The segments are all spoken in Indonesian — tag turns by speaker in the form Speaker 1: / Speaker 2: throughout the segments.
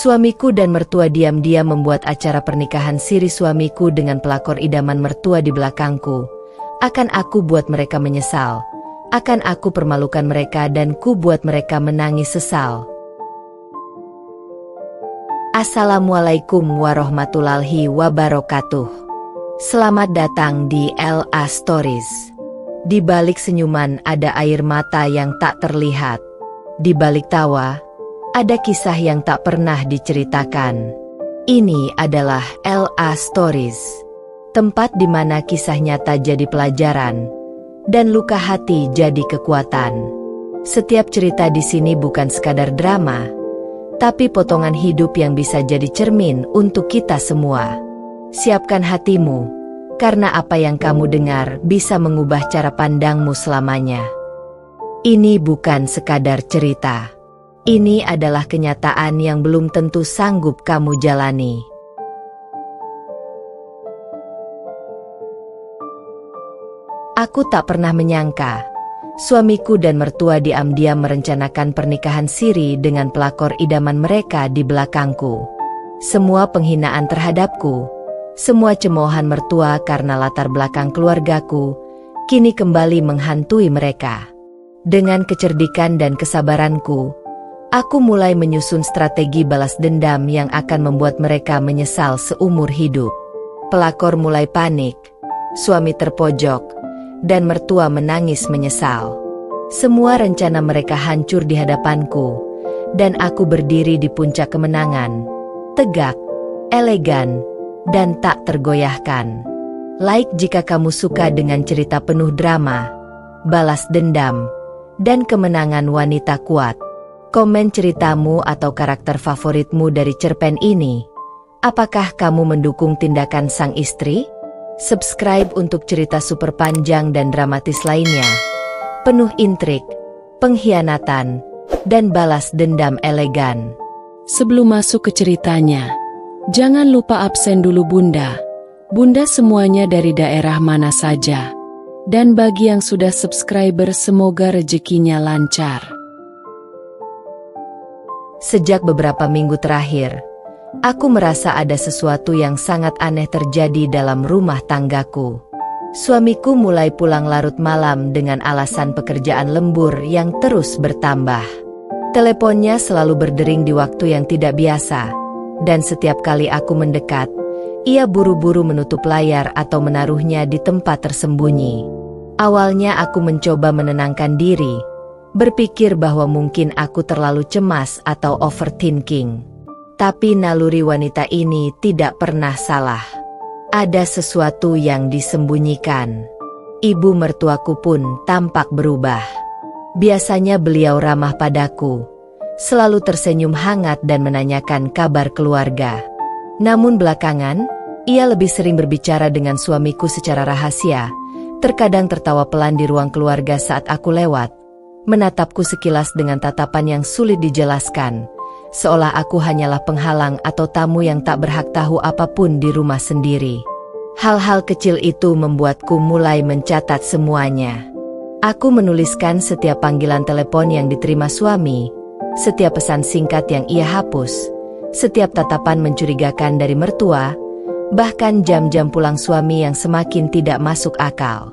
Speaker 1: Suamiku dan mertua diam-diam membuat acara pernikahan siri suamiku dengan pelakor idaman mertua di belakangku. Akan aku buat mereka menyesal. Akan aku permalukan mereka dan ku buat mereka menangis sesal. Assalamualaikum warahmatullahi wabarakatuh. Selamat datang di LA Stories. Di balik senyuman ada air mata yang tak terlihat. Di balik tawa, ada kisah yang tak pernah diceritakan. Ini adalah LA Stories. Tempat di mana kisah nyata jadi pelajaran dan luka hati jadi kekuatan. Setiap cerita di sini bukan sekadar drama, tapi potongan hidup yang bisa jadi cermin untuk kita semua. Siapkan hatimu, karena apa yang kamu dengar bisa mengubah cara pandangmu selamanya. Ini bukan sekadar cerita. Ini adalah kenyataan yang belum tentu sanggup kamu jalani. Aku tak pernah menyangka, suamiku dan mertua diam-diam merencanakan pernikahan siri dengan pelakor idaman mereka di belakangku. Semua penghinaan terhadapku, semua cemoohan mertua karena latar belakang keluargaku, kini kembali menghantui mereka. Dengan kecerdikan dan kesabaranku, aku mulai menyusun strategi balas dendam yang akan membuat mereka menyesal seumur hidup. Pelakor mulai panik, suami terpojok, dan mertua menangis menyesal. Semua rencana mereka hancur di hadapanku, dan aku berdiri di puncak kemenangan, tegak, elegan, dan tak tergoyahkan. Like jika kamu suka dengan cerita penuh drama, balas dendam, dan kemenangan wanita kuat. Komen ceritamu atau karakter favoritmu dari cerpen ini. Apakah kamu mendukung tindakan sang istri? Subscribe untuk cerita super panjang dan dramatis lainnya, penuh intrik, pengkhianatan, dan balas dendam elegan.
Speaker 2: Sebelum masuk ke ceritanya, jangan lupa absen dulu Bunda. Bunda semuanya dari daerah mana saja. Dan bagi yang sudah subscriber semoga rezekinya lancar.
Speaker 1: Sejak beberapa minggu terakhir, aku merasa ada sesuatu yang sangat aneh terjadi dalam rumah tanggaku. Suamiku mulai pulang larut malam dengan alasan pekerjaan lembur yang terus bertambah. Teleponnya selalu berdering di waktu yang tidak biasa, dan setiap kali aku mendekat, ia buru-buru menutup layar atau menaruhnya di tempat tersembunyi. Awalnya aku mencoba menenangkan diri, berpikir bahwa mungkin aku terlalu cemas atau overthinking. Tapi naluri wanita ini tidak pernah salah. Ada sesuatu yang disembunyikan. Ibu mertuaku pun tampak berubah. Biasanya beliau ramah padaku, selalu tersenyum hangat dan menanyakan kabar keluarga. Namun belakangan, ia lebih sering berbicara dengan suamiku secara rahasia, terkadang tertawa pelan di ruang keluarga saat aku lewat, menatapku sekilas dengan tatapan yang sulit dijelaskan, seolah aku hanyalah penghalang atau tamu yang tak berhak tahu apapun di rumah sendiri. Hal-hal kecil itu membuatku mulai mencatat semuanya. Aku menuliskan setiap panggilan telepon yang diterima suami, setiap pesan singkat yang ia hapus, setiap tatapan mencurigakan dari mertua, bahkan jam-jam pulang suami yang semakin tidak masuk akal.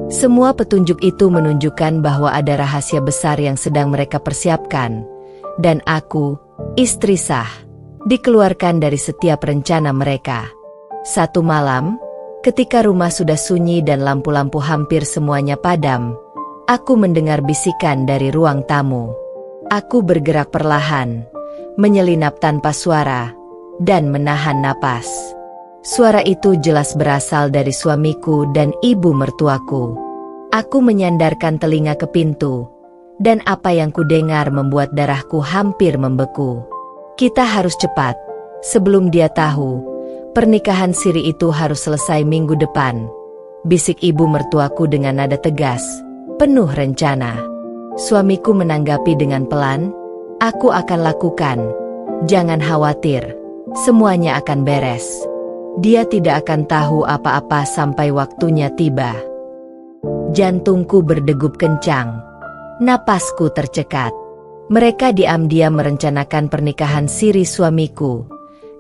Speaker 1: Semua petunjuk itu menunjukkan bahwa ada rahasia besar yang sedang mereka persiapkan, dan aku, istri sah, dikeluarkan dari setiap rencana mereka. Satu malam, ketika rumah sudah sunyi dan lampu-lampu hampir semuanya padam, aku mendengar bisikan dari ruang tamu. Aku bergerak perlahan, menyelinap tanpa suara, dan menahan napas. Suara itu jelas berasal dari suamiku dan ibu mertuaku. Aku menyandarkan telinga ke pintu, dan apa yang kudengar membuat darahku hampir membeku. Kita harus cepat, sebelum dia tahu, pernikahan siri itu harus selesai minggu depan, bisik ibu mertuaku dengan nada tegas, penuh rencana. Suamiku menanggapi dengan pelan, aku akan lakukan, jangan khawatir, semuanya akan beres. Dia tidak akan tahu apa-apa sampai waktunya tiba. Jantungku berdegup kencang, napasku tercekat. Mereka diam-diam merencanakan pernikahan siri suamiku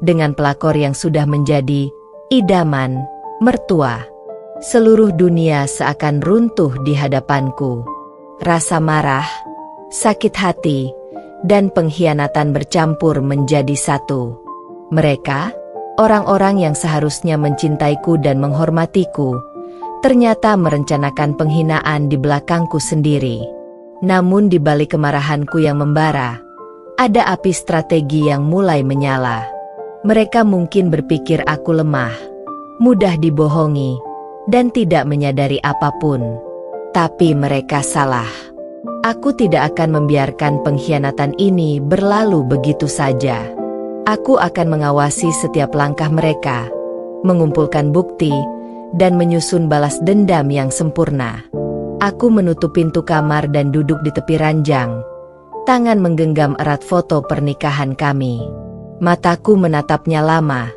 Speaker 1: dengan pelakor yang sudah menjadi idaman mertua. Seluruh dunia seakan runtuh di hadapanku. Rasa marah, sakit hati, dan pengkhianatan bercampur menjadi satu. Mereka, orang-orang yang seharusnya mencintaiku dan menghormatiku, ternyata merencanakan penghinaan di belakangku sendiri. Namun di balik kemarahanku yang membara, ada api strategi yang mulai menyala. Mereka mungkin berpikir aku lemah, mudah dibohongi, dan tidak menyadari apapun. Tapi mereka salah. Aku tidak akan membiarkan pengkhianatan ini berlalu begitu saja. Aku akan mengawasi setiap langkah mereka, mengumpulkan bukti, dan menyusun balas dendam yang sempurna. Aku menutup pintu kamar dan duduk di tepi ranjang. Tangan menggenggam erat foto pernikahan kami. Mataku menatapnya lama,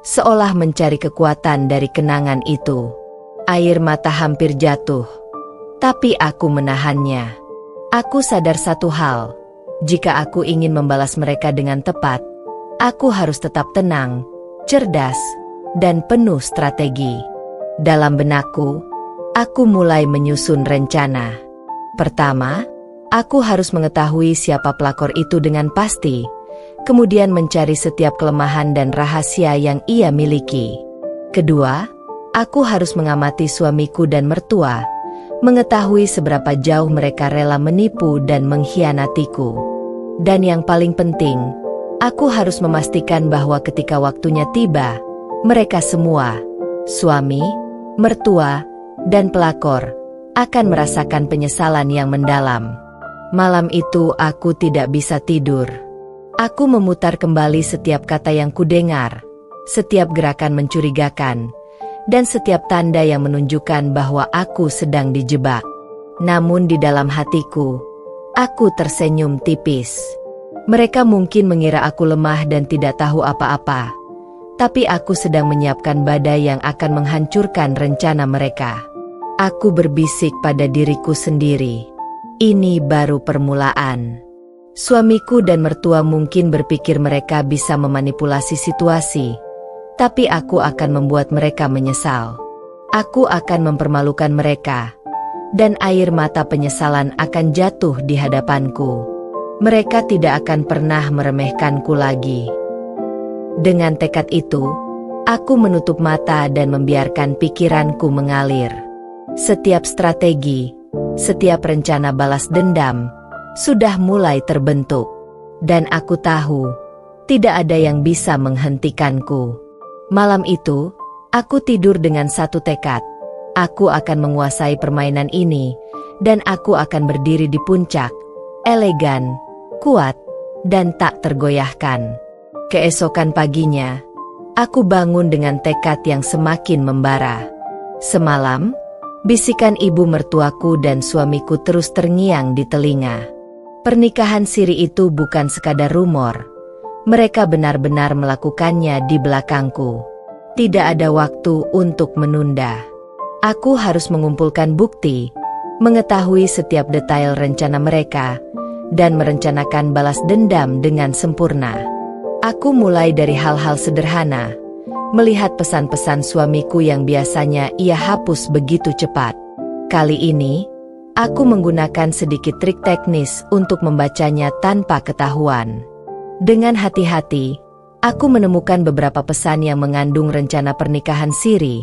Speaker 1: seolah mencari kekuatan dari kenangan itu. Air mata hampir jatuh, tapi aku menahannya. Aku sadar satu hal, jika aku ingin membalas mereka dengan tepat, aku harus tetap tenang, cerdas, dan penuh strategi. Dalam benakku, aku mulai menyusun rencana. Pertama, aku harus mengetahui siapa pelakor itu dengan pasti, kemudian mencari setiap kelemahan dan rahasia yang ia miliki. Kedua, aku harus mengamati suamiku dan mertua, mengetahui seberapa jauh mereka rela menipu dan mengkhianatiku. Dan yang paling penting, aku harus memastikan bahwa ketika waktunya tiba, mereka semua, suami, mertua, dan pelakor, akan merasakan penyesalan yang mendalam. Malam itu aku tidak bisa tidur. Aku memutar kembali setiap kata yang kudengar, setiap gerakan mencurigakan, dan setiap tanda yang menunjukkan bahwa aku sedang dijebak. Namun di dalam hatiku, aku tersenyum tipis. Mereka mungkin mengira aku lemah dan tidak tahu apa-apa, tapi aku sedang menyiapkan badai yang akan menghancurkan rencana mereka. Aku berbisik pada diriku sendiri. Ini baru permulaan. Suamiku dan mertua mungkin berpikir mereka bisa memanipulasi situasi, tapi aku akan membuat mereka menyesal. Aku akan mempermalukan mereka, dan air mata penyesalan akan jatuh di hadapanku. Mereka tidak akan pernah meremehkanku lagi. Dengan tekad itu, aku menutup mata dan membiarkan pikiranku mengalir. Setiap strategi, setiap rencana balas dendam, sudah mulai terbentuk. Dan aku tahu, tidak ada yang bisa menghentikanku. Malam itu, aku tidur dengan satu tekad. Aku akan menguasai permainan ini, dan aku akan berdiri di puncak, elegan, kuat, dan tak tergoyahkan. Keesokan paginya, aku bangun dengan tekad yang semakin membara. Semalam, bisikan ibu mertuaku dan suamiku terus terngiang di telinga. Pernikahan siri itu bukan sekadar rumor. Mereka benar-benar melakukannya di belakangku. Tidak ada waktu untuk menunda. Aku harus mengumpulkan bukti, mengetahui setiap detail rencana mereka, dan merencanakan balas dendam dengan sempurna. Aku mulai dari hal-hal sederhana, melihat pesan-pesan suamiku yang biasanya ia hapus begitu cepat. Kali ini, aku menggunakan sedikit trik teknis untuk membacanya tanpa ketahuan. Dengan hati-hati, aku menemukan beberapa pesan yang mengandung rencana pernikahan siri,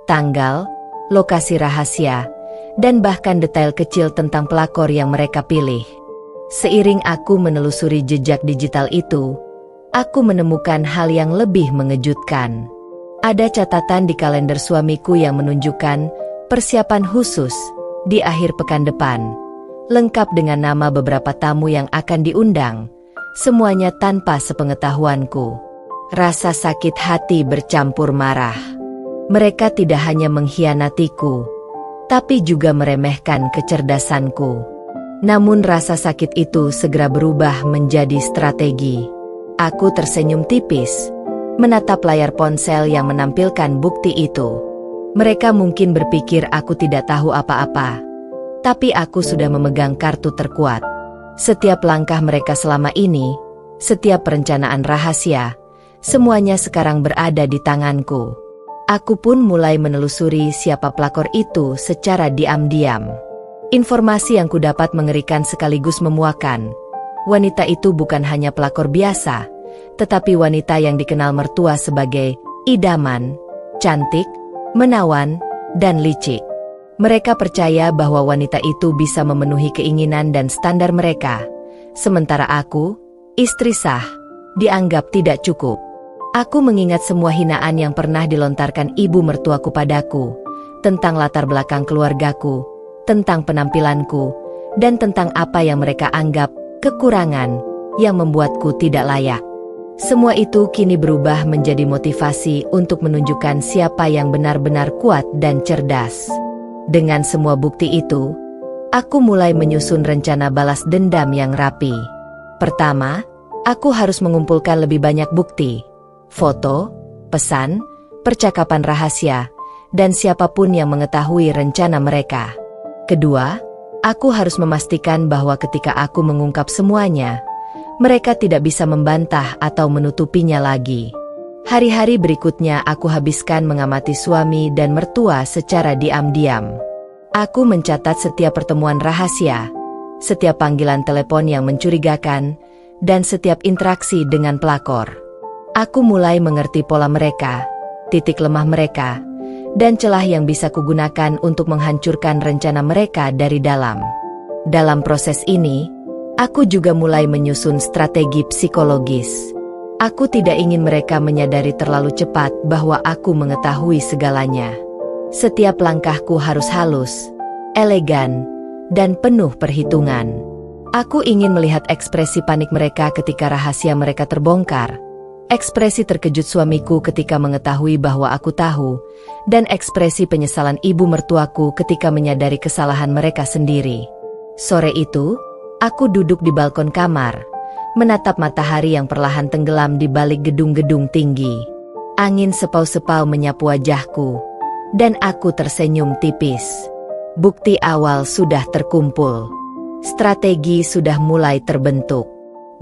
Speaker 1: tanggal, lokasi rahasia, dan bahkan detail kecil tentang pelakor yang mereka pilih. Seiring aku menelusuri jejak digital itu, aku menemukan hal yang lebih mengejutkan. Ada catatan di kalender suamiku yang menunjukkan persiapan khusus di akhir pekan depan, lengkap dengan nama beberapa tamu yang akan diundang, semuanya tanpa sepengetahuanku. Rasa sakit hati bercampur marah. Mereka tidak hanya mengkhianatiku, tapi juga meremehkan kecerdasanku. Namun rasa sakit itu segera berubah menjadi strategi. Aku tersenyum tipis, menatap layar ponsel yang menampilkan bukti itu. Mereka mungkin berpikir aku tidak tahu apa-apa, tapi aku sudah memegang kartu terkuat. Setiap langkah mereka selama ini, setiap perencanaan rahasia, semuanya sekarang berada di tanganku. Aku pun mulai menelusuri siapa pelakor itu secara diam-diam. Informasi yang kudapat mengerikan sekaligus memuakkan. Wanita itu bukan hanya pelakor biasa, tetapi wanita yang dikenal mertua sebagai idaman, cantik, menawan, dan licik. Mereka percaya bahwa wanita itu bisa memenuhi keinginan dan standar mereka, sementara aku, istri sah, dianggap tidak cukup. Aku mengingat semua hinaan yang pernah dilontarkan ibu mertuaku padaku, tentang latar belakang keluargaku, tentang penampilanku, dan tentang apa yang mereka anggap kekurangan yang membuatku tidak layak. Semua itu kini berubah menjadi motivasi untuk menunjukkan siapa yang benar-benar kuat dan cerdas. Dengan semua bukti itu, aku mulai menyusun rencana balas dendam yang rapi. Pertama, aku harus mengumpulkan lebih banyak bukti. Foto, pesan, percakapan rahasia, dan siapapun yang mengetahui rencana mereka. Kedua, aku harus memastikan bahwa ketika aku mengungkap semuanya, mereka tidak bisa membantah atau menutupinya lagi. Hari-hari berikutnya aku habiskan mengamati suami dan mertua secara diam-diam. Aku mencatat setiap pertemuan rahasia, setiap panggilan telepon yang mencurigakan, dan setiap interaksi dengan pelakor. Aku mulai mengerti pola mereka, titik lemah mereka, dan celah yang bisa kugunakan untuk menghancurkan rencana mereka dari dalam. Dalam proses ini, aku juga mulai menyusun strategi psikologis. Aku tidak ingin mereka menyadari terlalu cepat bahwa aku mengetahui segalanya. Setiap langkahku harus halus, elegan, dan penuh perhitungan. Aku ingin melihat ekspresi panik mereka ketika rahasia mereka terbongkar, ekspresi terkejut suamiku ketika mengetahui bahwa aku tahu, dan ekspresi penyesalan ibu mertuaku ketika menyadari kesalahan mereka sendiri. Sore itu, aku duduk di balkon kamar, menatap matahari yang perlahan tenggelam di balik gedung-gedung tinggi. Angin sepau-sepau menyapu wajahku, dan aku tersenyum tipis. Bukti awal sudah terkumpul. Strategi sudah mulai terbentuk.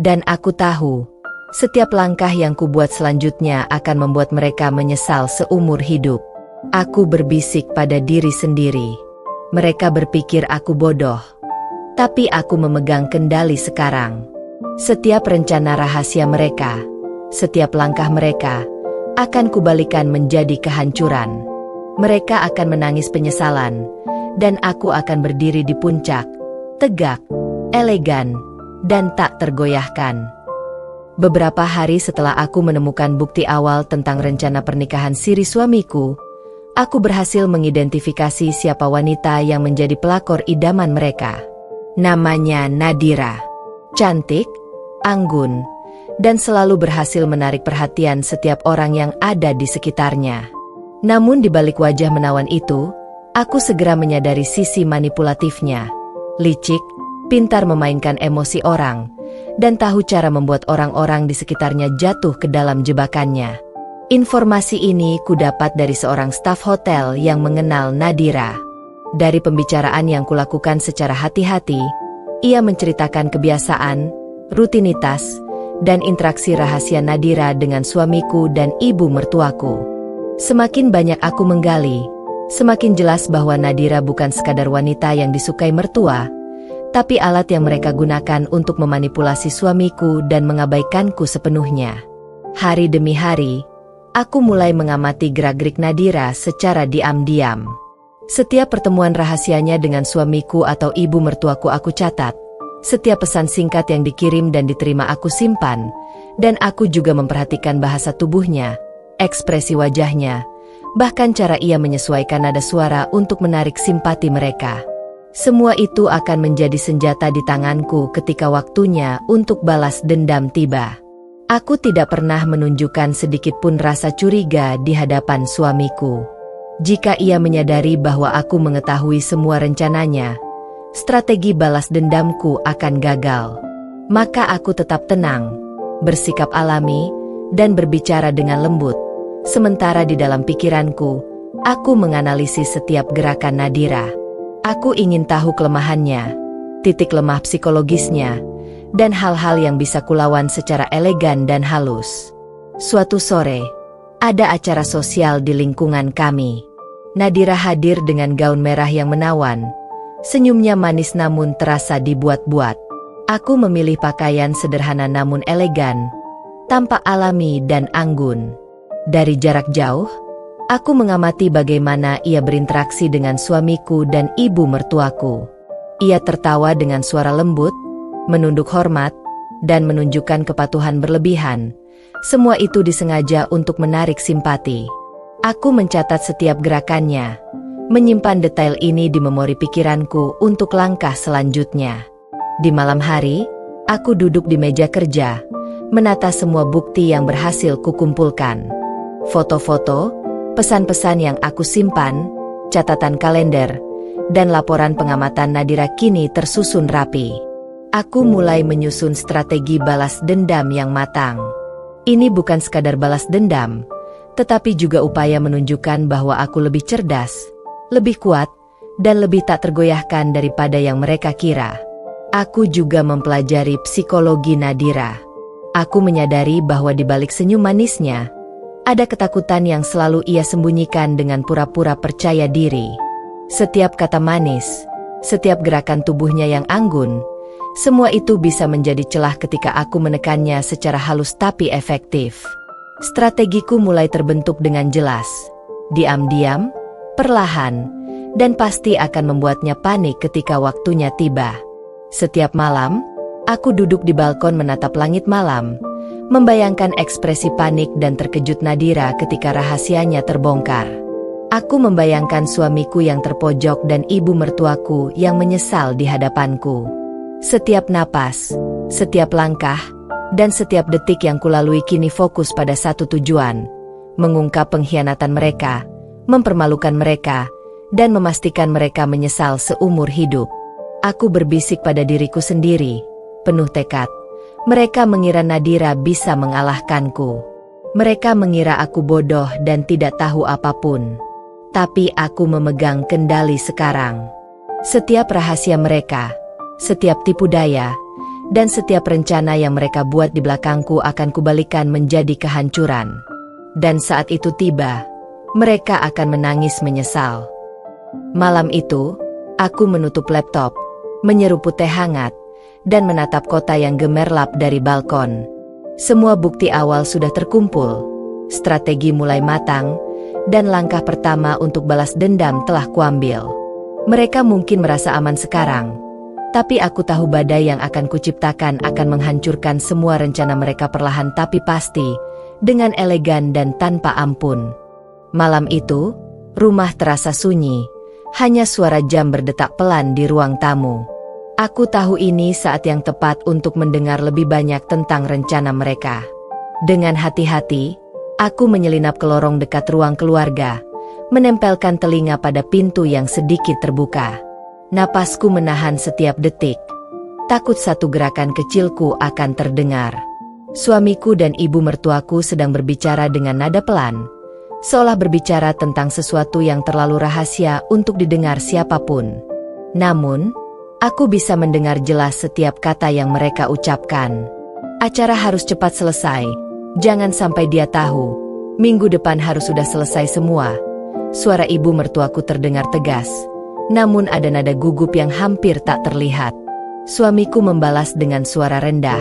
Speaker 1: Dan aku tahu, setiap langkah yang kubuat selanjutnya akan membuat mereka menyesal seumur hidup. Aku berbisik pada diri sendiri. Mereka berpikir aku bodoh. Tapi aku memegang kendali sekarang. Setiap rencana rahasia mereka, setiap langkah mereka, akan kubalikan menjadi kehancuran. Mereka akan menangis penyesalan, dan aku akan berdiri di puncak, tegak, elegan, dan tak tergoyahkan. Beberapa hari setelah aku menemukan bukti awal tentang rencana pernikahan siri suamiku, aku berhasil mengidentifikasi siapa wanita yang menjadi pelakor idaman mereka. Namanya Nadira. Cantik, anggun, dan selalu berhasil menarik perhatian setiap orang yang ada di sekitarnya. Namun di balik wajah menawan itu, aku segera menyadari sisi manipulatifnya. Licik, pintar memainkan emosi orang, dan tahu cara membuat orang-orang di sekitarnya jatuh ke dalam jebakannya. Informasi ini kudapat dari seorang staf hotel yang mengenal Nadira. Dari pembicaraan yang kulakukan secara hati-hati, ia menceritakan kebiasaan, rutinitas, dan interaksi rahasia Nadira dengan suamiku dan ibu mertuaku. Semakin banyak aku menggali, semakin jelas bahwa Nadira bukan sekadar wanita yang disukai mertua, tapi alat yang mereka gunakan untuk memanipulasi suamiku dan mengabaikanku sepenuhnya. Hari demi hari, aku mulai mengamati gerak-gerik Nadira secara diam-diam. Setiap pertemuan rahasianya dengan suamiku atau ibu mertuaku aku catat. Setiap pesan singkat yang dikirim dan diterima aku simpan, dan aku juga memperhatikan bahasa tubuhnya, ekspresi wajahnya, bahkan cara ia menyesuaikan nada suara untuk menarik simpati mereka. Semua itu akan menjadi senjata di tanganku ketika waktunya untuk balas dendam tiba. Aku tidak pernah menunjukkan sedikit pun rasa curiga di hadapan suamiku. Jika ia menyadari bahwa aku mengetahui semua rencananya, strategi balas dendamku akan gagal. Maka aku tetap tenang, bersikap alami, dan berbicara dengan lembut. Sementara di dalam pikiranku, aku menganalisis setiap gerakan Nadira. Aku ingin tahu kelemahannya, titik lemah psikologisnya, dan hal-hal yang bisa kulawan secara elegan dan halus. Suatu sore, ada acara sosial di lingkungan kami. Nadira hadir dengan gaun merah yang menawan. Senyumnya manis namun terasa dibuat-buat. Aku memilih pakaian sederhana namun elegan, tampak alami dan anggun. Dari jarak jauh, aku mengamati bagaimana ia berinteraksi dengan suamiku dan ibu mertuaku. Ia tertawa dengan suara lembut, menunduk hormat, dan menunjukkan kepatuhan berlebihan. Semua itu disengaja untuk menarik simpati. Aku mencatat setiap gerakannya, menyimpan detail ini di memori pikiranku untuk langkah selanjutnya. Di malam hari, aku duduk di meja kerja, menata semua bukti yang berhasil kukumpulkan. Foto-foto, pesan-pesan yang aku simpan, catatan kalender, dan laporan pengamatan Nadira kini tersusun rapi. Aku mulai menyusun strategi balas dendam yang matang. Ini bukan sekadar balas dendam, tetapi juga upaya menunjukkan bahwa aku lebih cerdas, lebih kuat, dan lebih tak tergoyahkan daripada yang mereka kira. Aku juga mempelajari psikologi Nadira. Aku menyadari bahwa di balik senyum manisnya, ada ketakutan yang selalu ia sembunyikan dengan pura-pura percaya diri. Setiap kata manis, setiap gerakan tubuhnya yang anggun, semua itu bisa menjadi celah ketika aku menekannya secara halus tapi efektif. Strategiku mulai terbentuk dengan jelas, diam-diam, perlahan, dan pasti akan membuatnya panik ketika waktunya tiba. Setiap malam, aku duduk di balkon menatap langit malam, membayangkan ekspresi panik dan terkejut Nadira ketika rahasianya terbongkar. Aku membayangkan suamiku yang terpojok dan ibu mertuaku yang menyesal di hadapanku. Setiap napas, setiap langkah, dan setiap detik yang kulalui kini fokus pada satu tujuan, mengungkap pengkhianatan mereka, mempermalukan mereka, dan memastikan mereka menyesal seumur hidup. Aku berbisik pada diriku sendiri, penuh tekad. Mereka mengira Nadira bisa mengalahkanku. Mereka mengira aku bodoh dan tidak tahu apapun. Tapi aku memegang kendali sekarang. Setiap rahasia mereka, setiap tipu daya, dan setiap rencana yang mereka buat di belakangku akan kubalikan menjadi kehancuran. Dan saat itu tiba, mereka akan menangis menyesal. Malam itu, aku menutup laptop, menyeruput teh hangat, dan menatap kota yang gemerlap dari balkon. Semua bukti awal sudah terkumpul, strategi mulai matang, dan langkah pertama untuk balas dendam telah kuambil. Mereka mungkin merasa aman sekarang, tapi aku tahu badai yang akan kuciptakan akan menghancurkan semua rencana mereka perlahan tapi pasti, dengan elegan dan tanpa ampun. Malam itu, rumah terasa sunyi, hanya suara jam berdetak pelan di ruang tamu. Aku tahu ini saat yang tepat untuk mendengar lebih banyak tentang rencana mereka. Dengan hati-hati, aku menyelinap ke lorong dekat ruang keluarga, menempelkan telinga pada pintu yang sedikit terbuka. Napasku menahan setiap detik, takut satu gerakan kecilku akan terdengar. Suamiku dan ibu mertuaku sedang berbicara dengan nada pelan, seolah berbicara tentang sesuatu yang terlalu rahasia untuk didengar siapapun. Namun, aku bisa mendengar jelas setiap kata yang mereka ucapkan. Acara harus cepat selesai, jangan sampai dia tahu. Minggu depan harus sudah selesai semua. Suara ibu mertuaku terdengar tegas, namun ada nada gugup yang hampir tak terlihat. Suamiku membalas dengan suara rendah.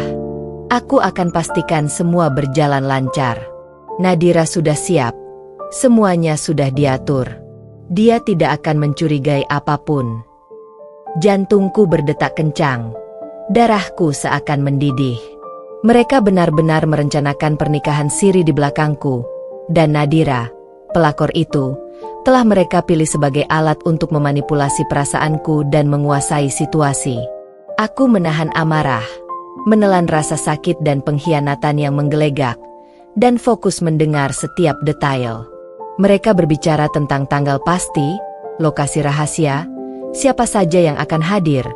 Speaker 1: Aku akan pastikan semua berjalan lancar. Nadira sudah siap. Semuanya sudah diatur. Dia tidak akan mencurigai apapun. Jantungku berdetak kencang. Darahku seakan mendidih. Mereka benar-benar merencanakan pernikahan siri di belakangku. Dan Nadira, pelakor itu, telah mereka pilih sebagai alat untuk memanipulasi perasaanku dan menguasai situasi. Aku menahan amarah, menelan rasa sakit dan pengkhianatan yang menggelegak, dan fokus mendengar setiap detail. Mereka berbicara tentang tanggal pasti, lokasi rahasia, siapa saja yang akan hadir,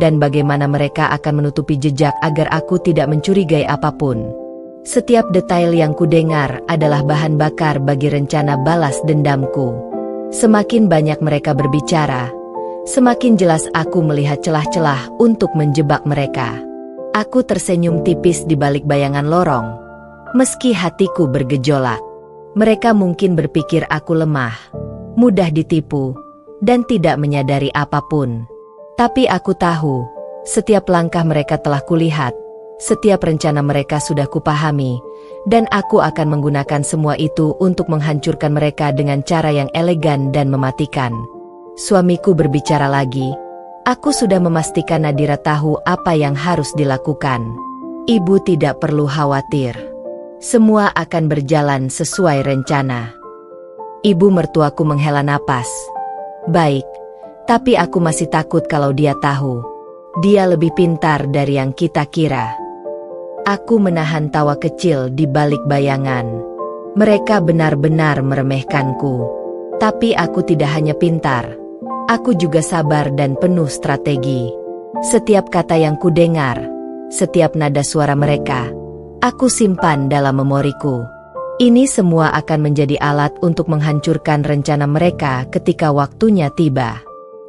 Speaker 1: dan bagaimana mereka akan menutupi jejak agar aku tidak mencurigai apapun. Setiap detail yang kudengar adalah bahan bakar bagi rencana balas dendamku. Semakin banyak mereka berbicara, Semakin jelas aku melihat celah-celah untuk menjebak mereka. Aku tersenyum tipis di balik bayangan lorong. Meski hatiku bergejolak. Mereka mungkin berpikir aku lemah, mudah ditipu, dan tidak menyadari apapun. Tapi aku tahu, setiap langkah mereka telah kulihat, setiap rencana mereka sudah kupahami, dan aku akan menggunakan semua itu untuk menghancurkan mereka dengan cara yang elegan dan mematikan. Suamiku berbicara lagi. Aku sudah memastikan Nadira tahu apa yang harus dilakukan. Ibu tidak perlu khawatir. Semua akan berjalan sesuai rencana. Ibu mertuaku menghela napas. Baik, tapi aku masih takut kalau dia tahu. Dia lebih pintar dari yang kita kira. Aku menahan tawa kecil di balik bayangan. Mereka benar-benar meremehkanku. Tapi aku tidak hanya pintar. Aku juga sabar dan penuh strategi. Setiap kata yang kudengar, setiap nada suara mereka, aku simpan dalam memoriku. Ini semua akan menjadi alat untuk menghancurkan rencana mereka ketika waktunya tiba.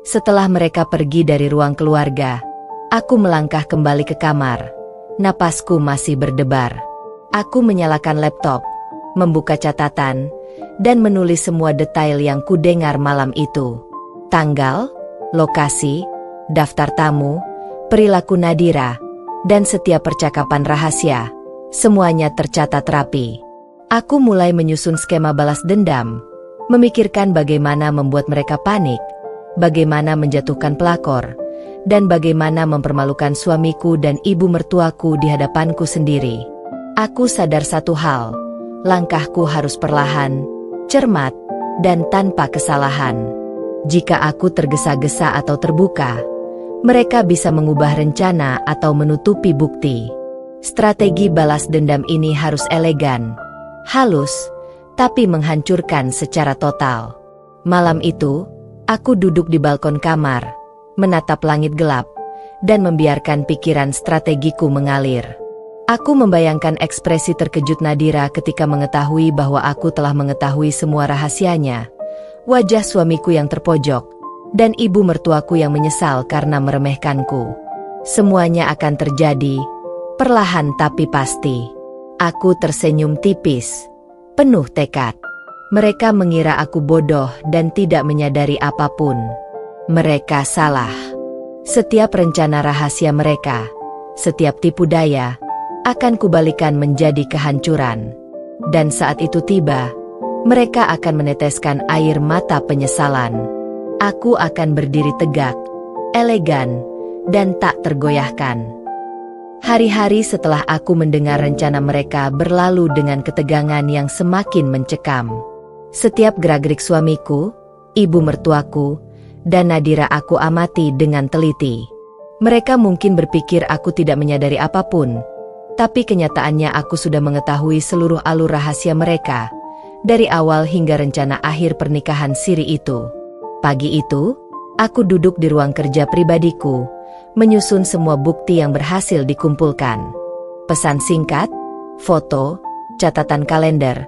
Speaker 1: Setelah mereka pergi dari ruang keluarga, aku melangkah kembali ke kamar. Napasku masih berdebar. Aku menyalakan laptop, membuka catatan, dan menulis semua detail yang kudengar malam itu. Tanggal, lokasi, daftar tamu, perilaku Nadira, dan setiap percakapan rahasia. Semuanya tercatat rapi. Aku mulai menyusun skema balas dendam, memikirkan bagaimana membuat mereka panik, bagaimana menjatuhkan pelakor, dan bagaimana mempermalukan suamiku dan ibu mertuaku di hadapanku sendiri. Aku sadar satu hal, langkahku harus perlahan, cermat, dan tanpa kesalahan. Jika aku tergesa-gesa atau terbuka, mereka bisa mengubah rencana atau menutupi bukti. Strategi balas dendam ini harus elegan, halus, tapi menghancurkan secara total. Malam itu, aku duduk di balkon kamar, menatap langit gelap, dan membiarkan pikiran strategiku mengalir. Aku membayangkan ekspresi terkejut Nadira ketika mengetahui bahwa aku telah mengetahui semua rahasianya. Wajah suamiku yang terpojok, dan ibu mertuaku yang menyesal karena meremehkanku. Semuanya akan terjadi, perlahan tapi pasti. Aku tersenyum tipis, penuh tekad. Mereka mengira aku bodoh dan tidak menyadari apapun. Mereka salah. Setiap rencana rahasia mereka, setiap tipu daya, akan kubalikan menjadi kehancuran. Dan saat itu tiba, mereka akan meneteskan air mata penyesalan. Aku akan berdiri tegak, elegan, dan tak tergoyahkan. Hari-hari setelah aku mendengar rencana mereka berlalu dengan ketegangan yang semakin mencekam. Setiap gerak-gerik suamiku, ibu mertuaku, dan Nadira aku amati dengan teliti. Mereka mungkin berpikir aku tidak menyadari apapun, tapi kenyataannya aku sudah mengetahui seluruh alur rahasia mereka, dari awal hingga rencana akhir pernikahan siri itu. Pagi itu, aku duduk di ruang kerja pribadiku, menyusun semua bukti yang berhasil dikumpulkan. Pesan singkat, foto, catatan kalender,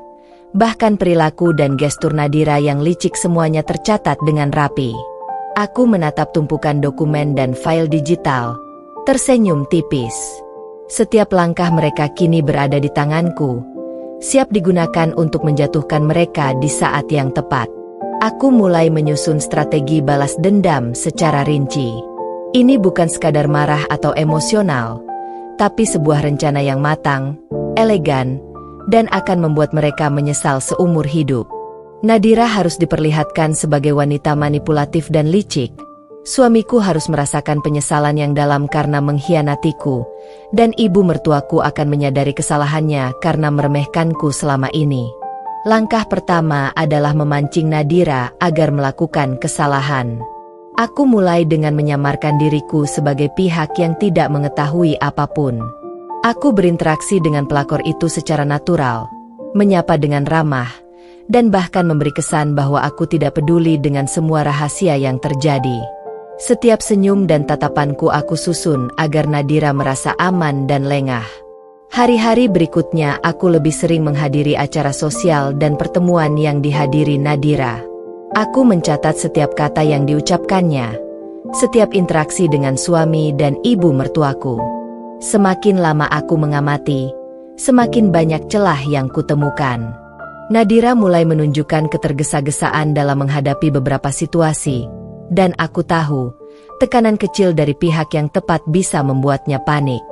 Speaker 1: bahkan perilaku dan gestur Nadira yang licik semuanya tercatat dengan rapi. Aku menatap tumpukan dokumen dan file digital, tersenyum tipis. Setiap langkah mereka kini berada di tanganku, siap digunakan untuk menjatuhkan mereka di saat yang tepat. Aku mulai menyusun strategi balas dendam secara rinci. Ini bukan sekadar marah atau emosional, tapi sebuah rencana yang matang, elegan, dan akan membuat mereka menyesal seumur hidup. Nadira harus diperlihatkan sebagai wanita manipulatif dan licik. Suamiku harus merasakan penyesalan yang dalam karena mengkhianatiku, dan ibu mertuaku akan menyadari kesalahannya karena meremehkanku selama ini. Langkah pertama adalah memancing Nadira agar melakukan kesalahan. Aku mulai dengan menyamarkan diriku sebagai pihak yang tidak mengetahui apapun. Aku berinteraksi dengan pelakor itu secara natural, menyapa dengan ramah, dan bahkan memberi kesan bahwa aku tidak peduli dengan semua rahasia yang terjadi. Setiap senyum dan tatapanku aku susun agar Nadira merasa aman dan lengah. Hari-hari berikutnya aku lebih sering menghadiri acara sosial dan pertemuan yang dihadiri Nadira. Aku mencatat setiap kata yang diucapkannya, setiap interaksi dengan suami dan ibu mertuaku. Semakin lama aku mengamati, semakin banyak celah yang kutemukan. Nadira mulai menunjukkan ketergesa-gesaan dalam menghadapi beberapa situasi, dan aku tahu, tekanan kecil dari pihak yang tepat bisa membuatnya panik.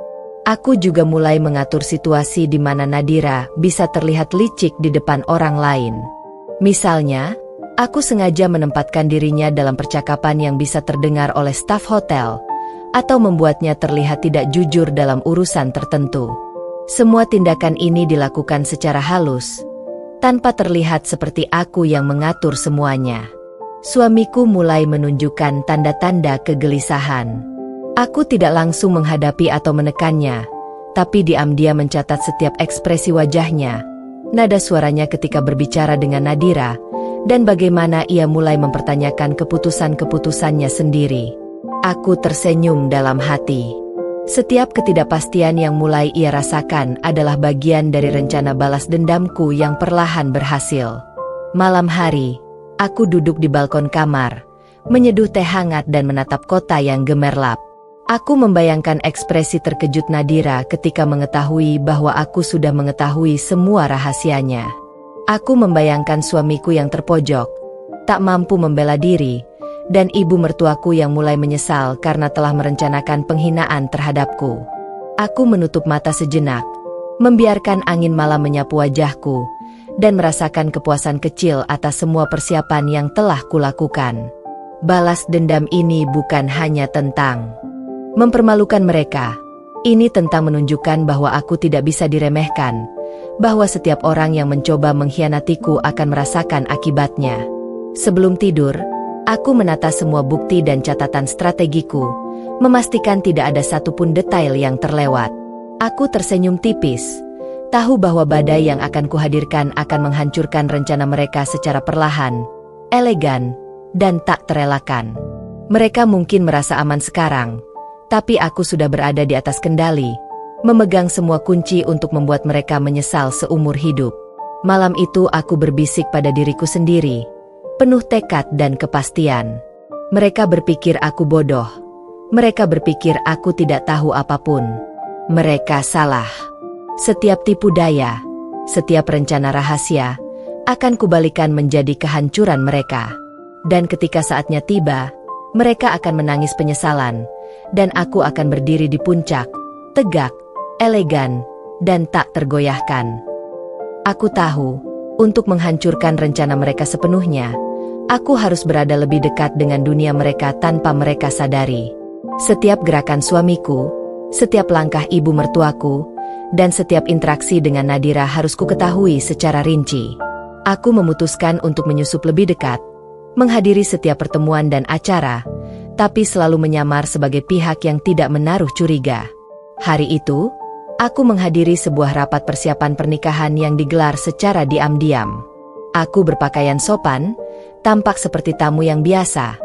Speaker 1: Aku juga mulai mengatur situasi di mana Nadira bisa terlihat licik di depan orang lain. Misalnya, aku sengaja menempatkan dirinya dalam percakapan yang bisa terdengar oleh staf hotel, atau membuatnya terlihat tidak jujur dalam urusan tertentu. Semua tindakan ini dilakukan secara halus, tanpa terlihat seperti aku yang mengatur semuanya. Suamiku mulai menunjukkan tanda-tanda kegelisahan. Aku tidak langsung menghadapi atau menekannya, tapi diam-diam mencatat setiap ekspresi wajahnya, nada suaranya ketika berbicara dengan Nadira, dan bagaimana ia mulai mempertanyakan keputusan-keputusannya sendiri. Aku tersenyum dalam hati. Setiap ketidakpastian yang mulai ia rasakan adalah bagian dari rencana balas dendamku yang perlahan berhasil. Malam hari, aku duduk di balkon kamar, menyeduh teh hangat dan menatap kota yang gemerlap. Aku membayangkan ekspresi terkejut Nadira ketika mengetahui bahwa aku sudah mengetahui semua rahasianya. Aku membayangkan suamiku yang terpojok, tak mampu membela diri, dan ibu mertuaku yang mulai menyesal karena telah merencanakan penghinaan terhadapku. Aku menutup mata sejenak, membiarkan angin malam menyapu wajahku, dan merasakan kepuasan kecil atas semua persiapan yang telah kulakukan. Balas dendam ini bukan hanya tentang mempermalukan mereka. Ini tentang menunjukkan bahwa aku tidak bisa diremehkan, bahwa setiap orang yang mencoba mengkhianatiku akan merasakan akibatnya. Sebelum tidur, aku menata semua bukti dan catatan strategiku, memastikan tidak ada satupun detail yang terlewat. Aku tersenyum tipis, tahu bahwa badai yang akan kuhadirkan akan menghancurkan rencana mereka secara perlahan, elegan, dan tak terelakkan. Mereka mungkin merasa aman sekarang, tapi aku sudah berada di atas kendali, memegang semua kunci untuk membuat mereka menyesal seumur hidup. Malam itu aku berbisik pada diriku sendiri, penuh tekad dan kepastian. Mereka berpikir aku bodoh. Mereka berpikir aku tidak tahu apapun. Mereka salah. Setiap tipu daya, setiap rencana rahasia, akan kubalikan menjadi kehancuran mereka. Dan ketika saatnya tiba, mereka akan menangis penyesalan, dan aku akan berdiri di puncak, tegak, elegan, dan tak tergoyahkan. Aku tahu, untuk menghancurkan rencana mereka sepenuhnya, aku harus berada lebih dekat dengan dunia mereka tanpa mereka sadari. Setiap gerakan suamiku, setiap langkah ibu mertuaku, dan setiap interaksi dengan Nadira harus kuketahui secara rinci. Aku memutuskan untuk menyusup lebih dekat, menghadiri setiap pertemuan dan acara, tapi selalu menyamar sebagai pihak yang tidak menaruh curiga. Hari itu, aku menghadiri sebuah rapat persiapan pernikahan yang digelar secara diam-diam. Aku berpakaian sopan, tampak seperti tamu yang biasa,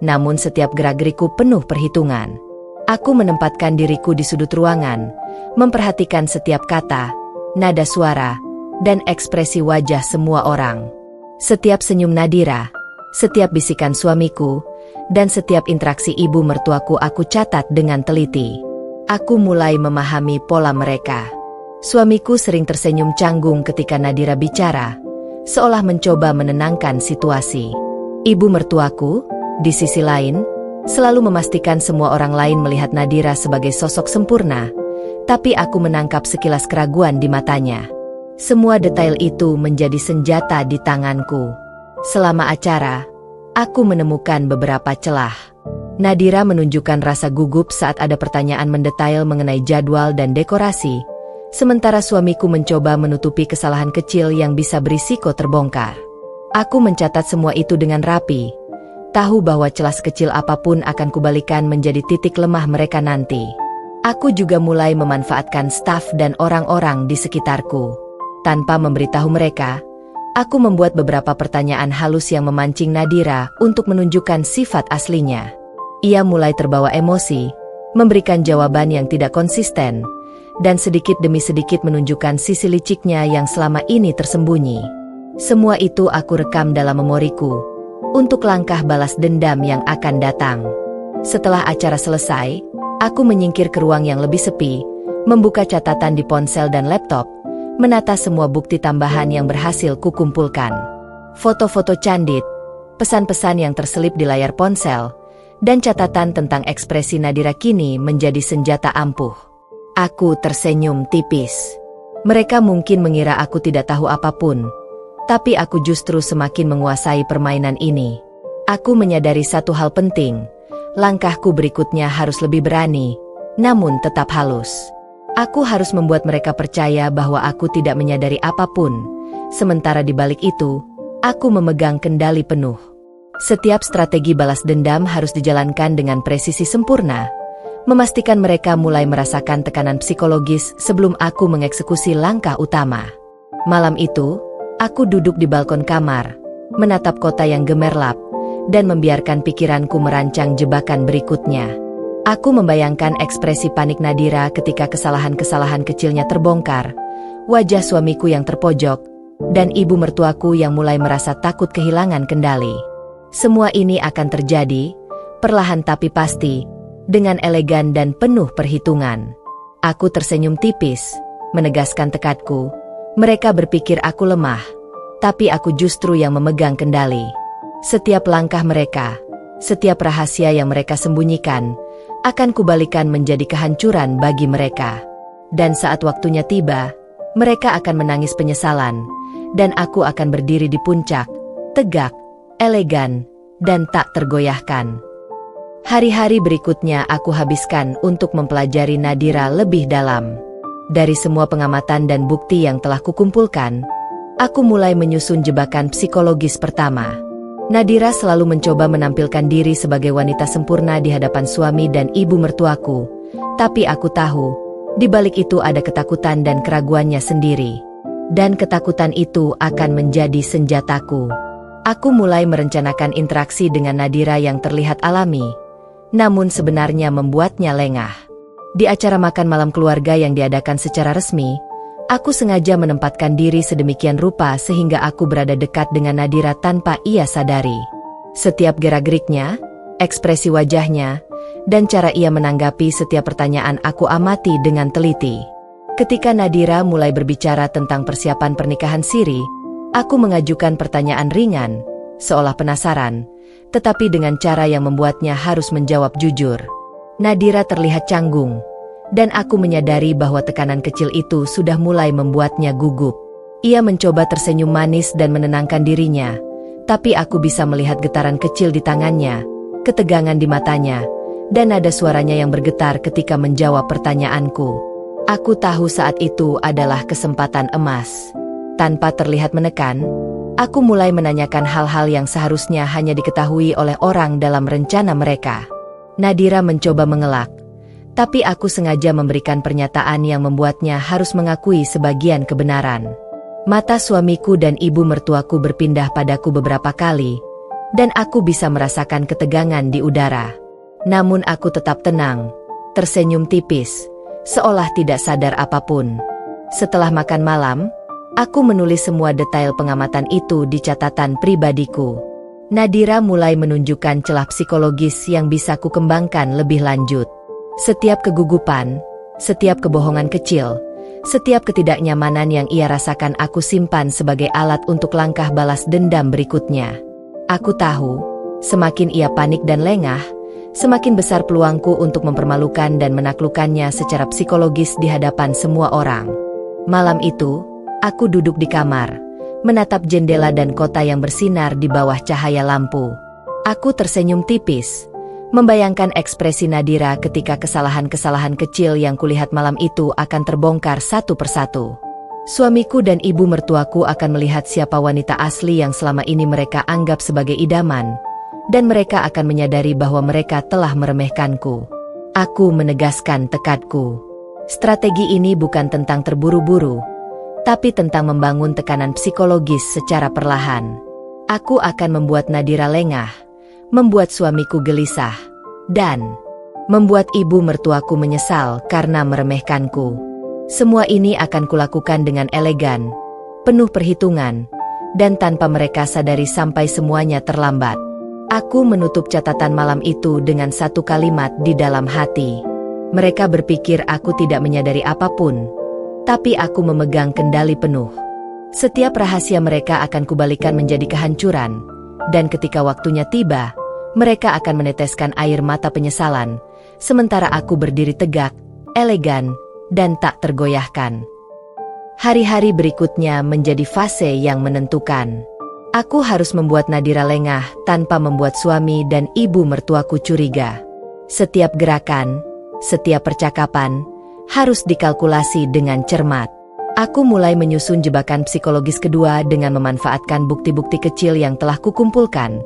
Speaker 1: namun setiap gerak-gerikku penuh perhitungan. Aku menempatkan diriku di sudut ruangan, memperhatikan setiap kata, nada suara, dan ekspresi wajah semua orang. Setiap senyum Nadira, setiap bisikan suamiku, dan setiap interaksi ibu mertuaku aku catat dengan teliti. Aku mulai memahami pola mereka. Suamiku sering tersenyum canggung ketika Nadira bicara, seolah mencoba menenangkan situasi. Ibu mertuaku, di sisi lain, selalu memastikan semua orang lain melihat Nadira sebagai sosok sempurna, tapi aku menangkap sekilas keraguan di matanya. Semua detail itu menjadi senjata di tanganku. Selama acara, aku menemukan beberapa celah. Nadira menunjukkan rasa gugup saat ada pertanyaan mendetail mengenai jadwal dan dekorasi, sementara suamiku mencoba menutupi kesalahan kecil yang bisa berisiko terbongkar. Aku mencatat semua itu dengan rapi, tahu bahwa celah sekecil apapun akan kubalikan menjadi titik lemah mereka nanti. Aku juga mulai memanfaatkan staf dan orang-orang di sekitarku. Tanpa memberitahu mereka, aku membuat beberapa pertanyaan halus yang memancing Nadira untuk menunjukkan sifat aslinya. Ia mulai terbawa emosi, memberikan jawaban yang tidak konsisten, dan sedikit demi sedikit menunjukkan sisi liciknya yang selama ini tersembunyi. Semua itu aku rekam dalam memoriku, untuk langkah balas dendam yang akan datang. Setelah acara selesai, aku menyingkir ke ruang yang lebih sepi, membuka catatan di ponsel dan laptop, menata semua bukti tambahan yang berhasil kukumpulkan. Foto-foto candid, pesan-pesan yang terselip di layar ponsel, dan catatan tentang ekspresi Nadira kini menjadi senjata ampuh. Aku tersenyum tipis. Mereka mungkin mengira aku tidak tahu apapun, tapi aku justru semakin menguasai permainan ini. Aku menyadari satu hal penting, langkahku berikutnya harus lebih berani, namun tetap halus. Aku harus membuat mereka percaya bahwa aku tidak menyadari apapun, sementara di balik itu, aku memegang kendali penuh. Setiap strategi balas dendam harus dijalankan dengan presisi sempurna, memastikan mereka mulai merasakan tekanan psikologis sebelum aku mengeksekusi langkah utama. Malam itu, aku duduk di balkon kamar, menatap kota yang gemerlap, dan membiarkan pikiranku merancang jebakan berikutnya. Aku membayangkan ekspresi panik Nadira ketika kesalahan-kesalahan kecilnya terbongkar, wajah suamiku yang terpojok, dan ibu mertuaku yang mulai merasa takut kehilangan kendali. Semua ini akan terjadi, perlahan tapi pasti, dengan elegan dan penuh perhitungan. Aku tersenyum tipis, menegaskan tekadku. Mereka berpikir aku lemah, tapi aku justru yang memegang kendali. Setiap langkah mereka, setiap rahasia yang mereka sembunyikan, akan kubalikan menjadi kehancuran bagi mereka. Dan saat waktunya tiba, mereka akan menangis penyesalan, dan aku akan berdiri di puncak, tegak, elegan, dan tak tergoyahkan. Hari-hari berikutnya aku habiskan untuk mempelajari Nadira lebih dalam. Dari semua pengamatan dan bukti yang telah kukumpulkan, aku mulai menyusun jebakan psikologis pertama. Nadira selalu mencoba menampilkan diri sebagai wanita sempurna di hadapan suami dan ibu mertuaku, tapi aku tahu, di balik itu ada ketakutan dan keraguannya sendiri. Dan ketakutan itu akan menjadi senjataku. Aku mulai merencanakan interaksi dengan Nadira yang terlihat alami, namun sebenarnya membuatnya lengah. Di acara makan malam keluarga yang diadakan secara resmi, aku sengaja menempatkan diri sedemikian rupa sehingga aku berada dekat dengan Nadira tanpa ia sadari. Setiap gerak-geriknya, ekspresi wajahnya, dan cara ia menanggapi setiap pertanyaan aku amati dengan teliti. Ketika Nadira mulai berbicara tentang persiapan pernikahan siri, aku mengajukan pertanyaan ringan, seolah penasaran, tetapi dengan cara yang membuatnya harus menjawab jujur. Nadira terlihat canggung, dan aku menyadari bahwa tekanan kecil itu sudah mulai membuatnya gugup. Ia mencoba tersenyum manis dan menenangkan dirinya, tapi aku bisa melihat getaran kecil di tangannya, ketegangan di matanya, dan nada suaranya yang bergetar ketika menjawab pertanyaanku. Aku tahu saat itu adalah kesempatan emas. Tanpa terlihat menekan, aku mulai menanyakan hal-hal yang seharusnya hanya diketahui oleh orang dalam rencana mereka. Nadira mencoba mengelak, tapi aku sengaja memberikan pernyataan yang membuatnya harus mengakui sebagian kebenaran. Mata suamiku dan ibu mertuaku berpindah padaku beberapa kali, dan aku bisa merasakan ketegangan di udara. Namun aku tetap tenang, tersenyum tipis, seolah tidak sadar apapun. Setelah makan malam, aku menulis semua detail pengamatan itu di catatan pribadiku. Nadira mulai menunjukkan celah psikologis yang bisa kukembangkan lebih lanjut. Setiap kegugupan, setiap kebohongan kecil, setiap ketidaknyamanan yang ia rasakan aku simpan sebagai alat untuk langkah balas dendam berikutnya. Aku tahu, semakin ia panik dan lengah, semakin besar peluangku untuk mempermalukan dan menaklukkannya secara psikologis di hadapan semua orang. Malam itu, aku duduk di kamar, menatap jendela dan kota yang bersinar di bawah cahaya lampu. Aku tersenyum tipis, membayangkan ekspresi Nadira ketika kesalahan-kesalahan kecil yang kulihat malam itu akan terbongkar satu persatu. Suamiku dan ibu mertuaku akan melihat siapa wanita asli yang selama ini mereka anggap sebagai idaman, dan mereka akan menyadari bahwa mereka telah meremehkanku. Aku menegaskan tekadku. Strategi ini bukan tentang terburu-buru, tapi tentang membangun tekanan psikologis secara perlahan. Aku akan membuat Nadira lengah, membuat suamiku gelisah, dan membuat ibu mertuaku menyesal karena meremehkanku. Semua ini akan kulakukan dengan elegan, penuh perhitungan, dan tanpa mereka sadari sampai semuanya terlambat. Aku menutup catatan malam itu dengan satu kalimat di dalam hati. Mereka berpikir aku tidak menyadari apapun, tapi aku memegang kendali penuh. Setiap rahasia mereka akan kubalikan menjadi kehancuran, dan ketika waktunya tiba, mereka akan meneteskan air mata penyesalan, sementara aku berdiri tegak, elegan, dan tak tergoyahkan. Hari-hari berikutnya menjadi fase yang menentukan. Aku harus membuat Nadira lengah tanpa membuat suami dan ibu mertuaku curiga. Setiap gerakan, setiap percakapan, harus dikalkulasi dengan cermat. Aku mulai menyusun jebakan psikologis kedua dengan memanfaatkan bukti-bukti kecil yang telah kukumpulkan,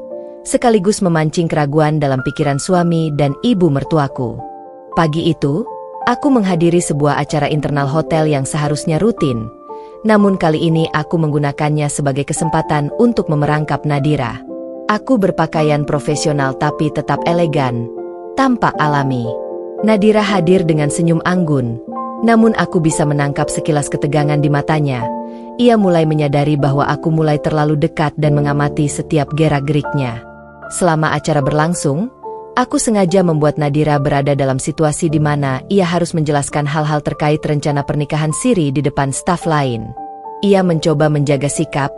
Speaker 1: sekaligus memancing keraguan dalam pikiran suami dan ibu mertuaku. Pagi itu, aku menghadiri sebuah acara internal hotel yang seharusnya rutin. Namun kali ini aku menggunakannya sebagai kesempatan untuk memerangkap Nadira. Aku berpakaian profesional tapi tetap elegan, tampak alami. Nadira hadir dengan senyum anggun, namun aku bisa menangkap sekilas ketegangan di matanya. Ia mulai menyadari bahwa aku mulai terlalu dekat dan mengamati setiap gerak-geriknya. Selama acara berlangsung, aku sengaja membuat Nadira berada dalam situasi di mana ia harus menjelaskan hal-hal terkait rencana pernikahan siri di depan staf lain. Ia mencoba menjaga sikap,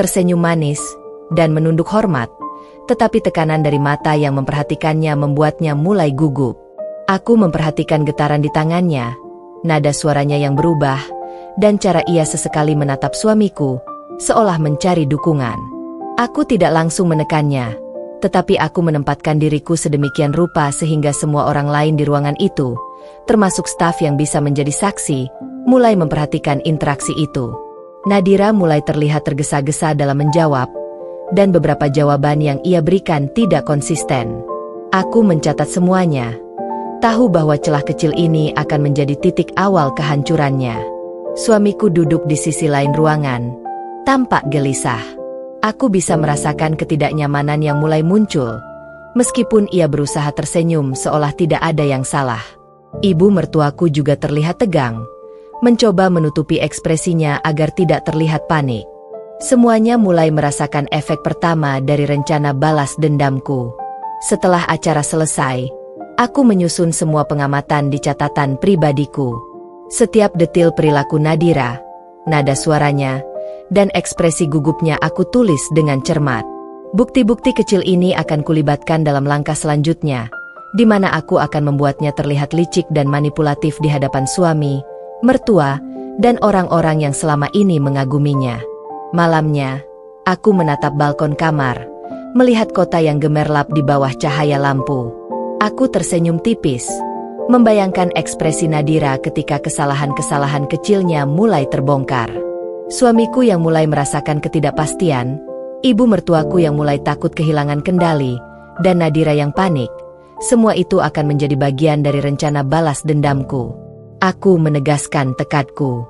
Speaker 1: tersenyum manis, dan menunduk hormat, tetapi tekanan dari mata yang memperhatikannya membuatnya mulai gugup. Aku memperhatikan getaran di tangannya, nada suaranya yang berubah, dan cara ia sesekali menatap suamiku, seolah mencari dukungan. Aku tidak langsung menekannya, tetapi aku menempatkan diriku sedemikian rupa sehingga semua orang lain di ruangan itu, termasuk staf yang bisa menjadi saksi, mulai memperhatikan interaksi itu. Nadira mulai terlihat tergesa-gesa dalam menjawab, dan beberapa jawaban yang ia berikan tidak konsisten. Aku mencatat semuanya, tahu bahwa celah kecil ini akan menjadi titik awal kehancurannya. Suamiku duduk di sisi lain ruangan, tampak gelisah. Aku bisa merasakan ketidaknyamanan yang mulai muncul, meskipun ia berusaha tersenyum seolah tidak ada yang salah. Ibu mertuaku juga terlihat tegang, mencoba menutupi ekspresinya agar tidak terlihat panik. Semuanya mulai merasakan efek pertama dari rencana balas dendamku. Setelah acara selesai, aku menyusun semua pengamatan di catatan pribadiku. Setiap detil perilaku Nadira, nada suaranya, dan ekspresi gugupnya aku tulis dengan cermat. Bukti-bukti kecil ini akan kulibatkan dalam langkah selanjutnya, di mana aku akan membuatnya terlihat licik dan manipulatif di hadapan suami, mertua, dan orang-orang yang selama ini mengaguminya. Malamnya, aku menatap balkon kamar, melihat kota yang gemerlap di bawah cahaya lampu. Aku tersenyum tipis, membayangkan ekspresi Nadira ketika kesalahan-kesalahan kecilnya mulai terbongkar. Suamiku yang mulai merasakan ketidakpastian, ibu mertuaku yang mulai takut kehilangan kendali, dan Nadira yang panik. Semua itu akan menjadi bagian dari rencana balas dendamku. Aku menegaskan tekadku.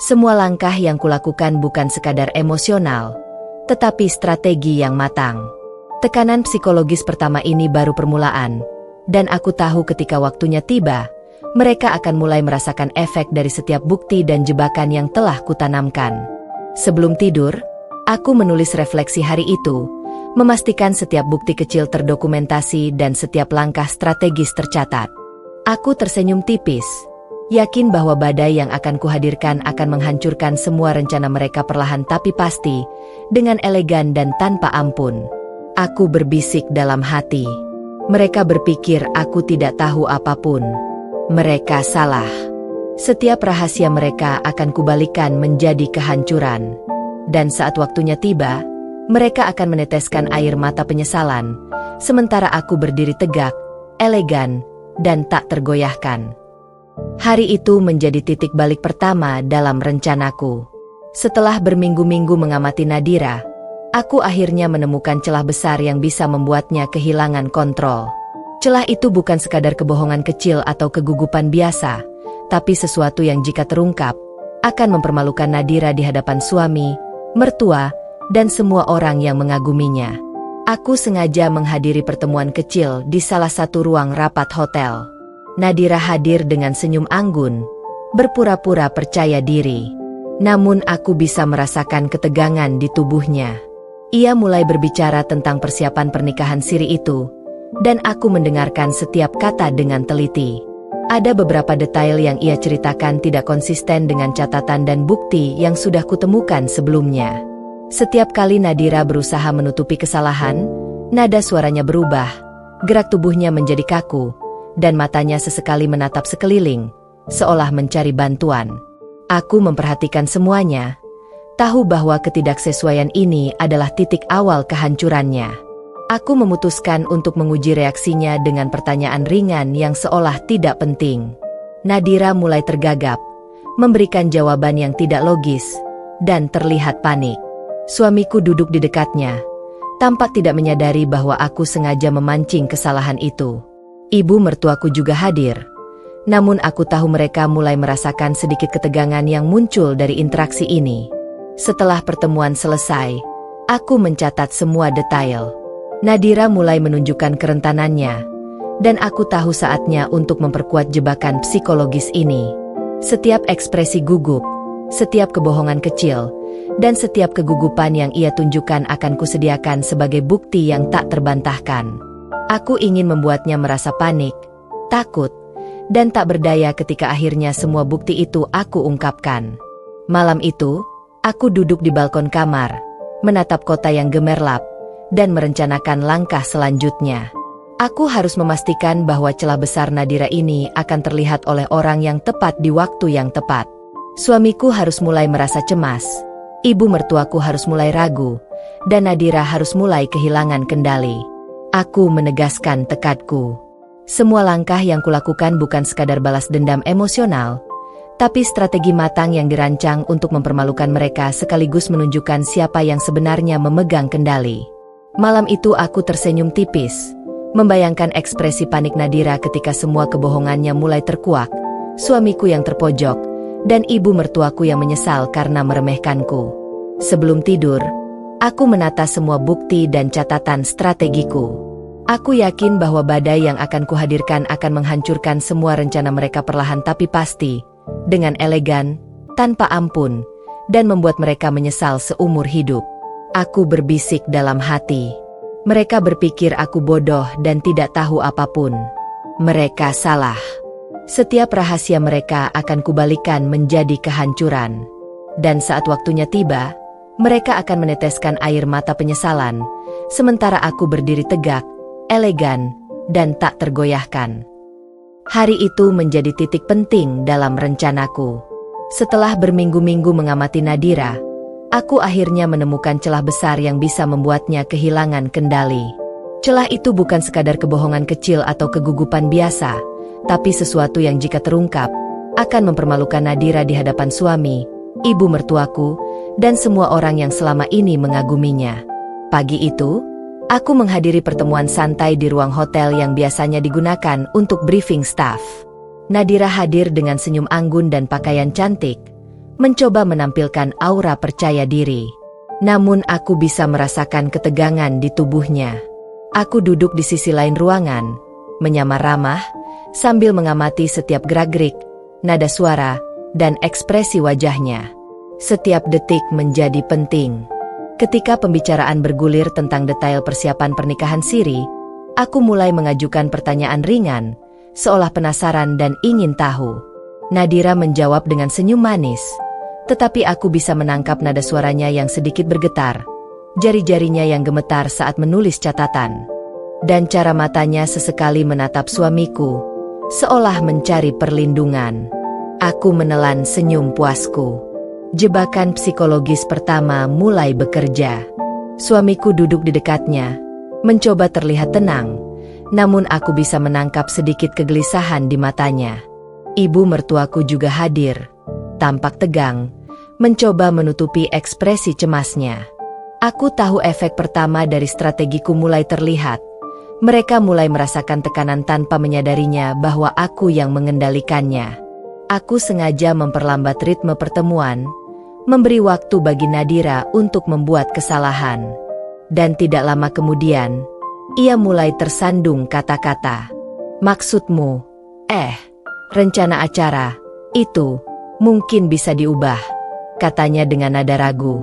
Speaker 1: Semua langkah yang kulakukan bukan sekadar emosional, tetapi strategi yang matang. Tekanan psikologis pertama ini baru permulaan, dan aku tahu ketika waktunya tiba, mereka akan mulai merasakan efek dari setiap bukti dan jebakan yang telah kutanamkan. Sebelum tidur, aku menulis refleksi hari itu, memastikan setiap bukti kecil terdokumentasi dan setiap langkah strategis tercatat. Aku tersenyum tipis, yakin bahwa badai yang akan kuhadirkan akan menghancurkan semua rencana mereka perlahan tapi pasti, dengan elegan dan tanpa ampun. Aku berbisik dalam hati. Mereka berpikir aku tidak tahu apapun. Mereka salah. Setiap rahasia mereka akan kubalikan menjadi kehancuran. Dan saat waktunya tiba, mereka akan meneteskan air mata penyesalan, sementara aku berdiri tegak, elegan, dan tak tergoyahkan. Hari itu menjadi titik balik pertama dalam rencanaku. Setelah berminggu-minggu mengamati Nadira, aku akhirnya menemukan celah besar yang bisa membuatnya kehilangan kontrol. Celah itu bukan sekadar kebohongan kecil atau kegugupan biasa, tapi sesuatu yang jika terungkap, akan mempermalukan Nadira di hadapan suami, mertua, dan semua orang yang mengaguminya. Aku sengaja menghadiri pertemuan kecil di salah satu ruang rapat hotel. Nadira hadir dengan senyum anggun, berpura-pura percaya diri. Namun aku bisa merasakan ketegangan di tubuhnya. Ia mulai berbicara tentang persiapan pernikahan siri itu, dan aku mendengarkan setiap kata dengan teliti. Ada beberapa detail yang ia ceritakan tidak konsisten dengan catatan dan bukti yang sudah kutemukan sebelumnya. Setiap kali Nadira berusaha menutupi kesalahan, nada suaranya berubah, gerak tubuhnya menjadi kaku, dan matanya sesekali menatap sekeliling, seolah mencari bantuan. Aku memperhatikan semuanya, tahu bahwa ketidaksesuaian ini adalah titik awal kehancurannya. Aku memutuskan untuk menguji reaksinya dengan pertanyaan ringan yang seolah tidak penting. Nadira mulai tergagap, memberikan jawaban yang tidak logis, dan terlihat panik. Suamiku duduk di dekatnya, tampak tidak menyadari bahwa aku sengaja memancing kesalahan itu. Ibu mertuaku juga hadir, namun aku tahu mereka mulai merasakan sedikit ketegangan yang muncul dari interaksi ini. Setelah pertemuan selesai, aku mencatat semua detail. Nadira mulai menunjukkan kerentanannya, dan aku tahu saatnya untuk memperkuat jebakan psikologis ini. Setiap ekspresi gugup, setiap kebohongan kecil, dan setiap kegugupan yang ia tunjukkan akan kusediakan sebagai bukti yang tak terbantahkan. Aku ingin membuatnya merasa panik, takut, dan tak berdaya ketika akhirnya semua bukti itu aku ungkapkan. Malam itu, aku duduk di balkon kamar, menatap kota yang gemerlap, dan merencanakan langkah selanjutnya. Aku harus memastikan bahwa celah besar Nadira ini akan terlihat oleh orang yang tepat di waktu yang tepat. Suamiku harus mulai merasa cemas, ibu mertuaku harus mulai ragu, dan Nadira harus mulai kehilangan kendali. Aku menegaskan tekadku. Semua langkah yang kulakukan bukan sekadar balas dendam emosional, tapi strategi matang yang dirancang untuk mempermalukan mereka sekaligus menunjukkan siapa yang sebenarnya memegang kendali. Malam itu aku tersenyum tipis, membayangkan ekspresi panik Nadira ketika semua kebohongannya mulai terkuak, suamiku yang terpojok, dan ibu mertuaku yang menyesal karena meremehkanku. Sebelum tidur, aku menata semua bukti dan catatan strategiku. Aku yakin bahwa badai yang akan kuhadirkan akan menghancurkan semua rencana mereka perlahan tapi pasti, dengan elegan, tanpa ampun, dan membuat mereka menyesal seumur hidup. Aku berbisik dalam hati. Mereka berpikir aku bodoh dan tidak tahu apapun. Mereka salah. Setiap rahasia mereka akan kubalikan menjadi kehancuran. Dan saat waktunya tiba, mereka akan meneteskan air mata penyesalan, sementara aku berdiri tegak, elegan, dan tak tergoyahkan. Hari itu menjadi titik penting dalam rencanaku. Setelah berminggu-minggu mengamati Nadira, aku akhirnya menemukan celah besar yang bisa membuatnya kehilangan kendali. Celah itu bukan sekadar kebohongan kecil atau kegugupan biasa, tapi sesuatu yang jika terungkap, akan mempermalukan Nadira di hadapan suami, ibu mertuaku, dan semua orang yang selama ini mengaguminya. Pagi itu, aku menghadiri pertemuan santai di ruang hotel yang biasanya digunakan untuk briefing staff. Nadira hadir dengan senyum anggun dan pakaian cantik, mencoba menampilkan aura percaya diri. Namun aku bisa merasakan ketegangan di tubuhnya. Aku duduk di sisi lain ruangan, menyamar ramah, sambil mengamati setiap gerak-gerik, nada suara, dan ekspresi wajahnya. Setiap detik menjadi penting. Ketika pembicaraan bergulir tentang detail persiapan pernikahan siri, aku mulai mengajukan pertanyaan ringan, seolah penasaran dan ingin tahu. Nadira menjawab dengan senyum manis, tetapi aku bisa menangkap nada suaranya yang sedikit bergetar, jari-jarinya yang gemetar saat menulis catatan, dan cara matanya sesekali menatap suamiku, seolah mencari perlindungan. Aku menelan senyum puasku. Jebakan psikologis pertama mulai bekerja. Suamiku duduk di dekatnya, mencoba terlihat tenang, namun aku bisa menangkap sedikit kegelisahan di matanya. Ibu mertuaku juga hadir, tampak tegang, mencoba menutupi ekspresi cemasnya. Aku tahu efek pertama dari strategiku mulai terlihat. Mereka mulai merasakan tekanan tanpa menyadarinya bahwa aku yang mengendalikannya. Aku sengaja memperlambat ritme pertemuan, memberi waktu bagi Nadira untuk membuat kesalahan. Dan tidak lama kemudian, ia mulai tersandung kata-kata. "Maksudmu, rencana acara itu mungkin bisa diubah," katanya dengan nada ragu.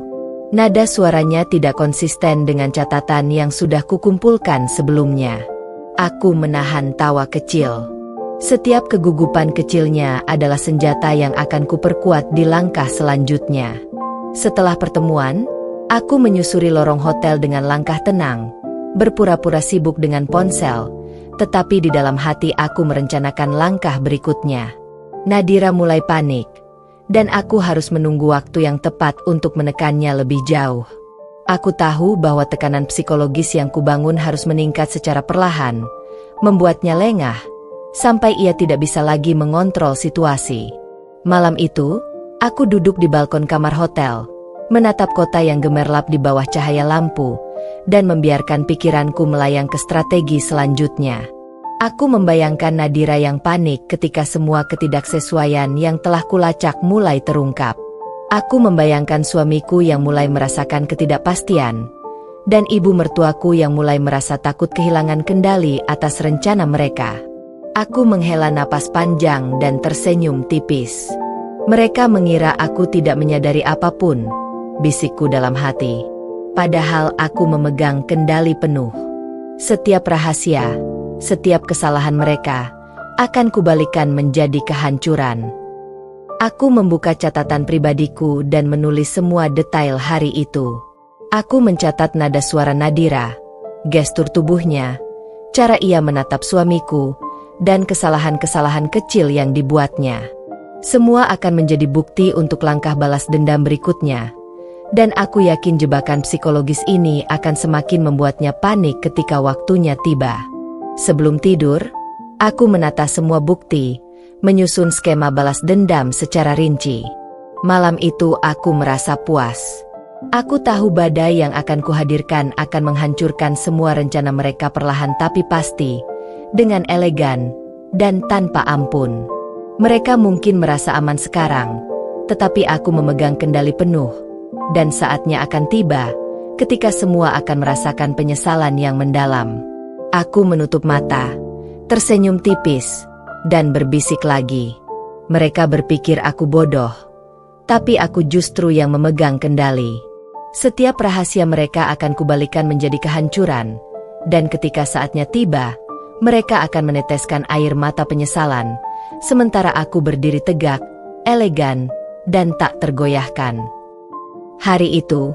Speaker 1: Nada suaranya tidak konsisten dengan catatan yang sudah kukumpulkan sebelumnya. Aku menahan tawa kecil. Setiap kegugupan kecilnya adalah senjata yang akan kuperkuat di langkah selanjutnya. Setelah pertemuan, aku menyusuri lorong hotel dengan langkah tenang, berpura-pura sibuk dengan ponsel, tetapi di dalam hati aku merencanakan langkah berikutnya. Nadira mulai panik, dan aku harus menunggu waktu yang tepat untuk menekannya lebih jauh. Aku tahu bahwa tekanan psikologis yang kubangun harus meningkat secara perlahan, membuatnya lengah, sampai ia tidak bisa lagi mengontrol situasi. Malam itu, aku duduk di balkon kamar hotel, menatap kota yang gemerlap di bawah cahaya lampu, dan membiarkan pikiranku melayang ke strategi selanjutnya. Aku membayangkan Nadira yang panik ketika semua ketidaksesuaian yang telah kulacak mulai terungkap. Aku membayangkan suamiku yang mulai merasakan ketidakpastian, dan ibu mertuaku yang mulai merasa takut kehilangan kendali atas rencana mereka. Aku menghela napas panjang dan tersenyum tipis. Mereka mengira aku tidak menyadari apapun, bisikku dalam hati. Padahal aku memegang kendali penuh. Setiap rahasia, setiap kesalahan mereka, akan kubalikan menjadi kehancuran. Aku membuka catatan pribadiku dan menulis semua detail hari itu. Aku mencatat nada suara Nadira, gestur tubuhnya, cara ia menatap suamiku, dan kesalahan-kesalahan kecil yang dibuatnya. Semua akan menjadi bukti untuk langkah balas dendam berikutnya. Dan aku yakin jebakan psikologis ini akan semakin membuatnya panik ketika waktunya tiba. Sebelum tidur, aku menata semua bukti, menyusun skema balas dendam secara rinci. Malam itu aku merasa puas. Aku tahu badai yang akan kuhadirkan akan menghancurkan semua rencana mereka perlahan tapi pasti, dengan elegan, dan tanpa ampun. Mereka mungkin merasa aman sekarang, tetapi aku memegang kendali penuh. Dan saatnya akan tiba, ketika semua akan merasakan penyesalan yang mendalam. Aku menutup mata, tersenyum tipis, dan berbisik lagi. Mereka berpikir aku bodoh, tapi aku justru yang memegang kendali. Setiap rahasia mereka akan kubalikan menjadi kehancuran, dan ketika saatnya tiba, mereka akan meneteskan air mata penyesalan, sementara aku berdiri tegak, elegan, dan tak tergoyahkan. Hari itu,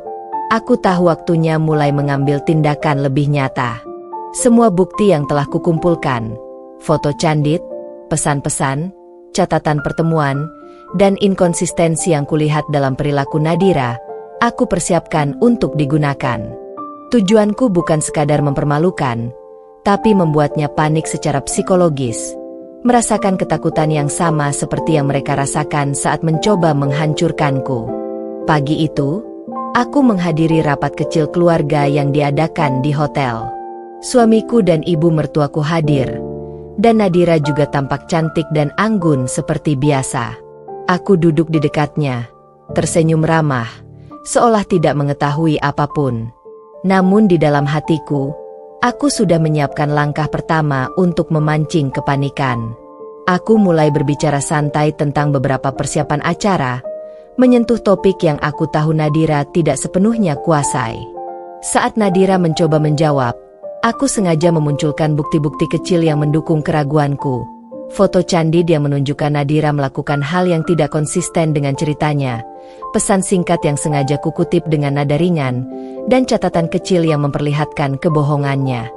Speaker 1: aku tahu waktunya mulai mengambil tindakan lebih nyata. Semua bukti yang telah kukumpulkan, foto candid, pesan-pesan, catatan pertemuan, dan inkonsistensi yang kulihat dalam perilaku Nadira, aku persiapkan untuk digunakan. Tujuanku bukan sekadar mempermalukan, tapi membuatnya panik secara psikologis, merasakan ketakutan yang sama seperti yang mereka rasakan saat mencoba menghancurkanku. Pagi itu, aku menghadiri rapat kecil keluarga yang diadakan di hotel. Suamiku dan ibu mertuaku hadir, dan Nadira juga tampak cantik dan anggun seperti biasa. Aku duduk di dekatnya, tersenyum ramah, seolah tidak mengetahui apapun. Namun di dalam hatiku, aku sudah menyiapkan langkah pertama untuk memancing kepanikan. Aku mulai berbicara santai tentang beberapa persiapan acara, menyentuh topik yang aku tahu Nadira tidak sepenuhnya kuasai. Saat Nadira mencoba menjawab, aku sengaja memunculkan bukti-bukti kecil yang mendukung keraguanku. Foto candid yang menunjukkan Nadira melakukan hal yang tidak konsisten dengan ceritanya, pesan singkat yang sengaja kukutip dengan nada ringan, dan catatan kecil yang memperlihatkan kebohongannya.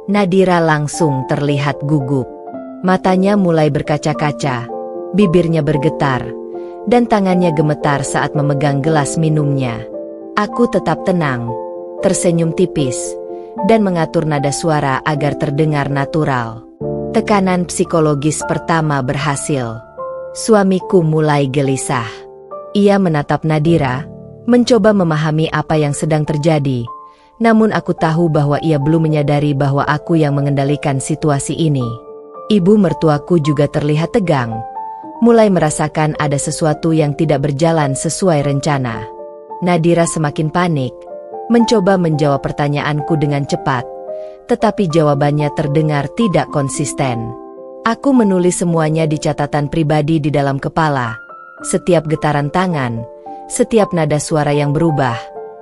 Speaker 1: Nadira langsung terlihat gugup. Matanya mulai berkaca-kaca, bibirnya bergetar, dan tangannya gemetar saat memegang gelas minumnya. Aku tetap tenang, tersenyum tipis, dan mengatur nada suara agar terdengar natural. Tekanan psikologis pertama berhasil. Suamiku mulai gelisah. Ia menatap Nadira, mencoba memahami apa yang sedang terjadi. Namun aku tahu bahwa ia belum menyadari bahwa aku yang mengendalikan situasi ini. Ibu mertuaku juga terlihat tegang, mulai merasakan ada sesuatu yang tidak berjalan sesuai rencana. Nadira semakin panik, mencoba menjawab pertanyaanku dengan cepat, tetapi jawabannya terdengar tidak konsisten. Aku menulis semuanya di catatan pribadi di dalam kepala, setiap getaran tangan, setiap nada suara yang berubah,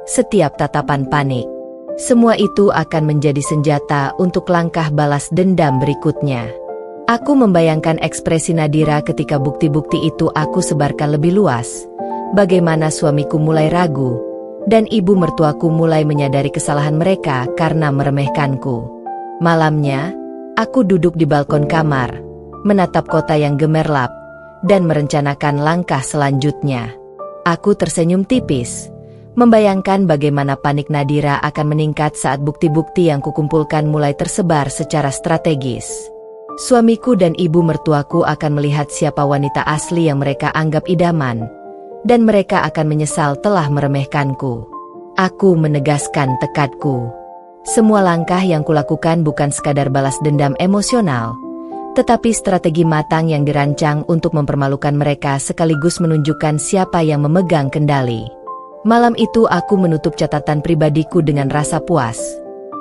Speaker 1: setiap tatapan panik. Semua itu akan menjadi senjata untuk langkah balas dendam berikutnya. Aku membayangkan ekspresi Nadira ketika bukti-bukti itu aku sebarkan lebih luas. Bagaimana suamiku mulai ragu, dan ibu mertuaku mulai menyadari kesalahan mereka karena meremehkanku. Malamnya, aku duduk di balkon kamar, menatap kota yang gemerlap, dan merencanakan langkah selanjutnya. Aku tersenyum tipis, membayangkan bagaimana panik Nadira akan meningkat saat bukti-bukti yang kukumpulkan mulai tersebar secara strategis. Suamiku dan ibu mertuaku akan melihat siapa wanita asli yang mereka anggap idaman, dan mereka akan menyesal telah meremehkanku. Aku menegaskan tekadku. Semua langkah yang kulakukan bukan sekadar balas dendam emosional, tetapi strategi matang yang dirancang untuk mempermalukan mereka sekaligus menunjukkan siapa yang memegang kendali. Malam itu aku menutup catatan pribadiku dengan rasa puas.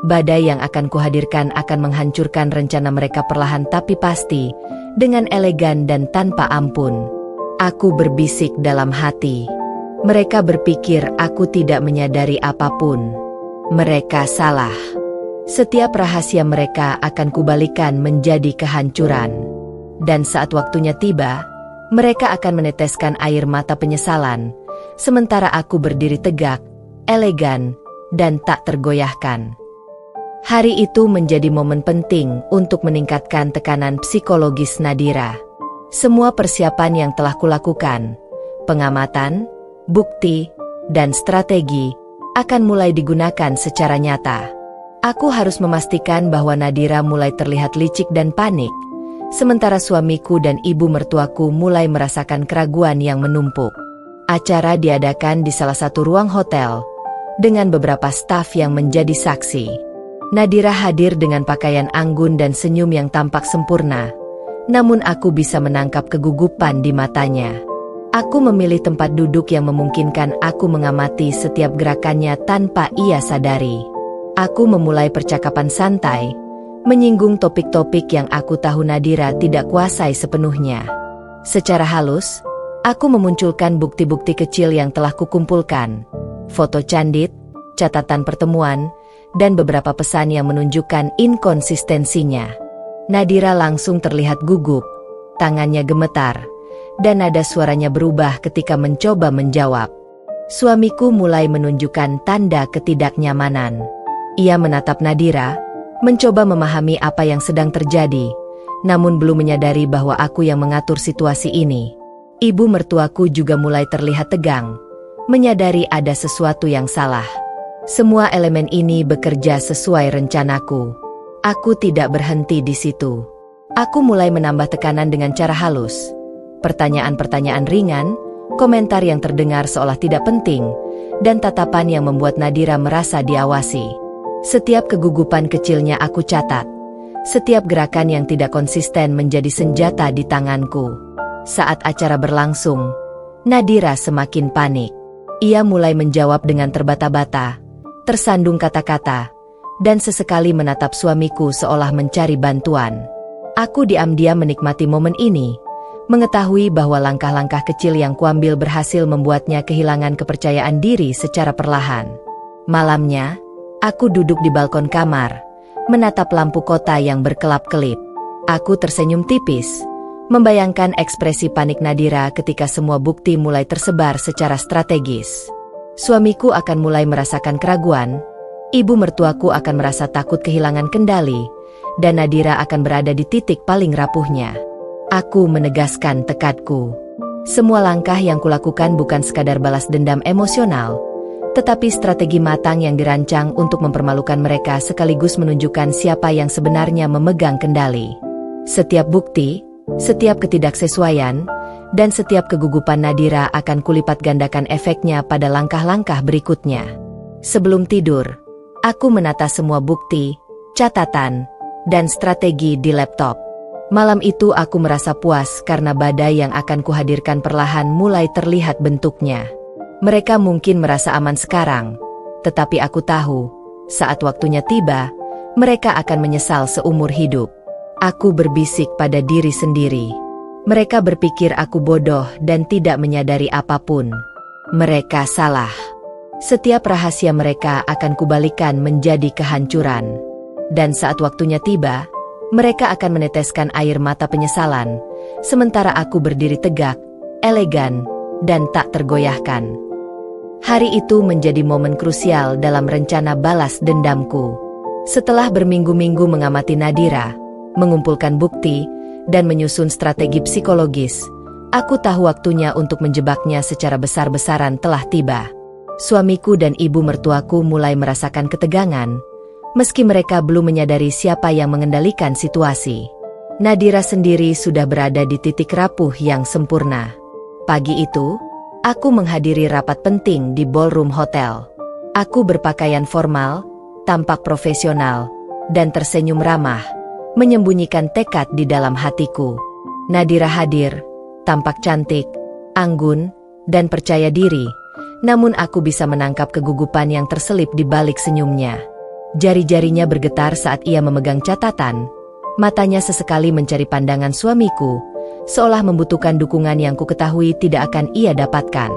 Speaker 1: Badai yang akan kuhadirkan akan menghancurkan rencana mereka perlahan tapi pasti, dengan elegan dan tanpa ampun. Aku berbisik dalam hati. Mereka berpikir aku tidak menyadari apapun. Mereka salah. Setiap rahasia mereka akan kubalikan menjadi kehancuran. Dan saat waktunya tiba, mereka akan meneteskan air mata penyesalan, sementara aku berdiri tegak, elegan, dan tak tergoyahkan. Hari itu menjadi momen penting untuk meningkatkan tekanan psikologis Nadira. Semua persiapan yang telah kulakukan, pengamatan, bukti, dan strategi, akan mulai digunakan secara nyata. Aku harus memastikan bahwa Nadira mulai terlihat licik dan panik, sementara suamiku dan ibu mertuaku mulai merasakan keraguan yang menumpuk. Acara diadakan di salah satu ruang hotel, dengan beberapa staf yang menjadi saksi. Nadira hadir dengan pakaian anggun dan senyum yang tampak sempurna, namun aku bisa menangkap kegugupan di matanya. Aku memilih tempat duduk yang memungkinkan aku mengamati setiap gerakannya tanpa ia sadari. Aku memulai percakapan santai, menyinggung topik-topik yang aku tahu Nadira tidak kuasai sepenuhnya. Secara halus, aku memunculkan bukti-bukti kecil yang telah kukumpulkan, foto candid, catatan pertemuan, dan beberapa pesan yang menunjukkan inkonsistensinya. Nadira langsung terlihat gugup, tangannya gemetar, dan nada suaranya berubah ketika mencoba menjawab. Suamiku mulai menunjukkan tanda ketidaknyamanan. Ia menatap Nadira, mencoba memahami apa yang sedang terjadi, namun belum menyadari bahwa aku yang mengatur situasi ini. Ibu mertuaku juga mulai terlihat tegang, menyadari ada sesuatu yang salah. Semua elemen ini bekerja sesuai rencanaku. Aku tidak berhenti di situ. Aku mulai menambah tekanan dengan cara halus. Pertanyaan-pertanyaan ringan, komentar yang terdengar seolah tidak penting, dan tatapan yang membuat Nadira merasa diawasi. Setiap kegugupan kecilnya aku catat. Setiap gerakan yang tidak konsisten menjadi senjata di tanganku. Saat acara berlangsung, Nadira semakin panik. Ia mulai menjawab dengan terbata-bata, tersandung kata-kata, dan sesekali menatap suamiku seolah mencari bantuan. Aku diam-diam menikmati momen ini, mengetahui bahwa langkah-langkah kecil yang kuambil berhasil membuatnya kehilangan kepercayaan diri secara perlahan. Malamnya, aku duduk di balkon kamar, menatap lampu kota yang berkelap-kelip. Aku tersenyum tipis, membayangkan ekspresi panik Nadira ketika semua bukti mulai tersebar secara strategis. Suamiku akan mulai merasakan keraguan, ibu mertuaku akan merasa takut kehilangan kendali, dan Nadira akan berada di titik paling rapuhnya. Aku menegaskan tekadku. Semua langkah yang kulakukan bukan sekadar balas dendam emosional, tetapi strategi matang yang dirancang untuk mempermalukan mereka sekaligus menunjukkan siapa yang sebenarnya memegang kendali. Setiap bukti, setiap ketidaksesuaian, dan setiap kegugupan Nadira akan kulipat gandakan efeknya pada langkah-langkah berikutnya. Sebelum tidur, aku menata semua bukti, catatan, dan strategi di laptop. Malam itu aku merasa puas karena badai yang akan kuhadirkan perlahan mulai terlihat bentuknya. Mereka mungkin merasa aman sekarang, tetapi aku tahu, saat waktunya tiba, mereka akan menyesal seumur hidup. Aku berbisik pada diri sendiri. Mereka berpikir aku bodoh dan tidak menyadari apapun. Mereka salah. Setiap rahasia mereka akan kubalikan menjadi kehancuran. Dan saat waktunya tiba, mereka akan meneteskan air mata penyesalan, sementara aku berdiri tegak, elegan, dan tak tergoyahkan. Hari itu menjadi momen krusial dalam rencana balas dendamku. Setelah berminggu-minggu mengamati Nadira, mengumpulkan bukti, dan menyusun strategi psikologis, aku tahu waktunya untuk menjebaknya secara besar-besaran telah tiba. Suamiku dan ibu mertuaku mulai merasakan ketegangan, meski mereka belum menyadari siapa yang mengendalikan situasi. Nadira sendiri sudah berada di titik rapuh yang sempurna. Pagi itu, aku menghadiri rapat penting di ballroom hotel. Aku berpakaian formal, tampak profesional, dan tersenyum ramah, menyembunyikan tekad di dalam hatiku. Nadira hadir, tampak cantik, anggun, dan percaya diri, namun aku bisa menangkap kegugupan yang terselip di balik senyumnya. Jari-jarinya bergetar saat ia memegang catatan, matanya sesekali mencari pandangan suamiku, seolah membutuhkan dukungan yang kuketahui tidak akan ia dapatkan.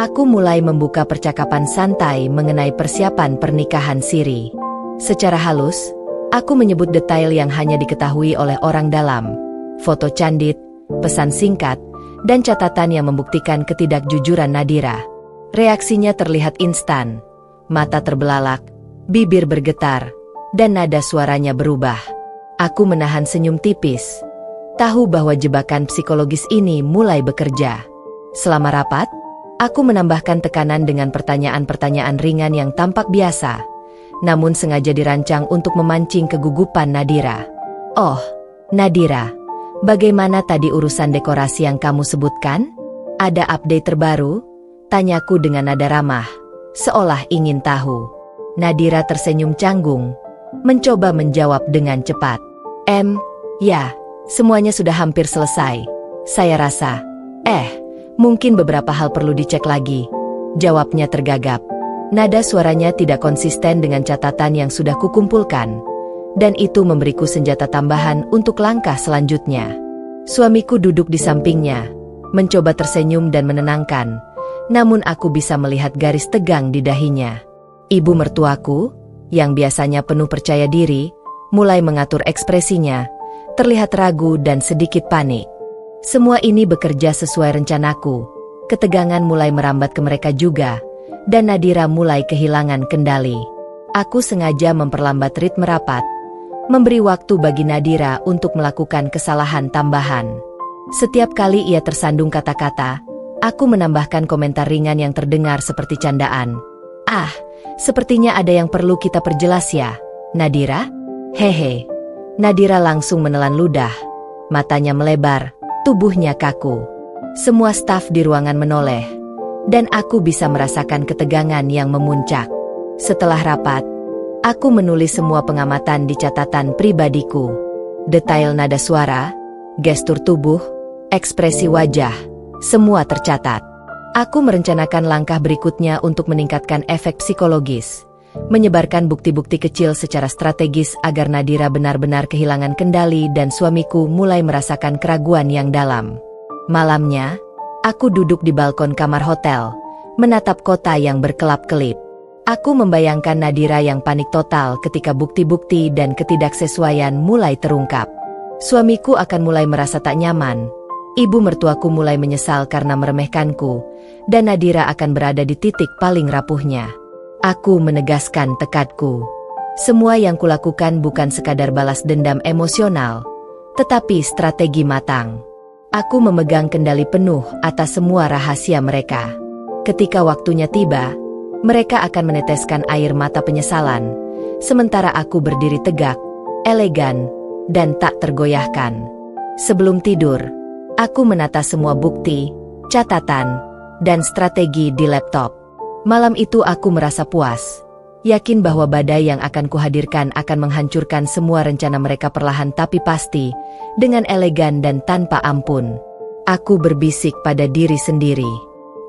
Speaker 1: Aku mulai membuka percakapan santai mengenai persiapan pernikahan siri. Secara halus, aku menyebut detail yang hanya diketahui oleh orang dalam, foto candid, pesan singkat, dan catatan yang membuktikan ketidakjujuran Nadira. Reaksinya terlihat instan, mata terbelalak, bibir bergetar, dan nada suaranya berubah. Aku menahan senyum tipis, tahu bahwa jebakan psikologis ini mulai bekerja. Selama rapat, aku menambahkan tekanan dengan pertanyaan-pertanyaan ringan yang tampak biasa, namun sengaja dirancang untuk memancing kegugupan Nadira. "Oh, Nadira, bagaimana tadi urusan dekorasi yang kamu sebutkan? Ada update terbaru?" tanyaku dengan nada ramah, seolah ingin tahu. Nadira tersenyum canggung, mencoba menjawab dengan cepat. Ya, semuanya sudah hampir selesai. Saya rasa, mungkin beberapa hal perlu dicek lagi," jawabnya tergagap. Nada suaranya tidak konsisten dengan catatan yang sudah kukumpulkan, dan itu memberiku senjata tambahan untuk langkah selanjutnya. Suamiku duduk di sampingnya, mencoba tersenyum dan menenangkan, namun aku bisa melihat garis tegang di dahinya. Ibu mertuaku, yang biasanya penuh percaya diri, mulai mengatur ekspresinya, terlihat ragu dan sedikit panik. Semua ini bekerja sesuai rencanaku. Ketegangan mulai merambat ke mereka juga, dan Nadira mulai kehilangan kendali. Aku sengaja memperlambat ritme rapat, memberi waktu bagi Nadira untuk melakukan kesalahan tambahan. Setiap kali ia tersandung kata-kata, aku menambahkan komentar ringan yang terdengar seperti candaan. Sepertinya ada yang perlu kita perjelas ya, Nadira? Hehe. Nadira langsung menelan ludah, matanya melebar, tubuhnya kaku. Semua staf di ruangan menoleh, dan aku bisa merasakan ketegangan yang memuncak. Setelah rapat, aku menulis semua pengamatan di catatan pribadiku. Detail nada suara, gestur tubuh, ekspresi wajah, semua tercatat. Aku merencanakan langkah berikutnya untuk meningkatkan efek psikologis, menyebarkan bukti-bukti kecil secara strategis agar Nadira benar-benar kehilangan kendali dan suamiku mulai merasakan keraguan yang dalam. Malamnya, aku duduk di balkon kamar hotel, menatap kota yang berkelap-kelip. Aku membayangkan Nadira yang panik total ketika bukti-bukti dan ketidaksesuaian mulai terungkap. Suamiku akan mulai merasa tak nyaman, ibu mertuaku mulai menyesal karena meremehkanku, dan Nadira akan berada di titik paling rapuhnya. Aku menegaskan tekadku. Semua yang kulakukan bukan sekadar balas dendam emosional, tetapi strategi matang. Aku memegang kendali penuh atas semua rahasia mereka. Ketika waktunya tiba, mereka akan meneteskan air mata penyesalan, sementara aku berdiri tegak, elegan, dan tak tergoyahkan. Sebelum tidur, aku menata semua bukti, catatan, dan strategi di laptop. Malam itu aku merasa puas, yakin bahwa badai yang akan kuhadirkan akan menghancurkan semua rencana mereka perlahan tapi pasti, dengan elegan dan tanpa ampun. Aku berbisik pada diri sendiri.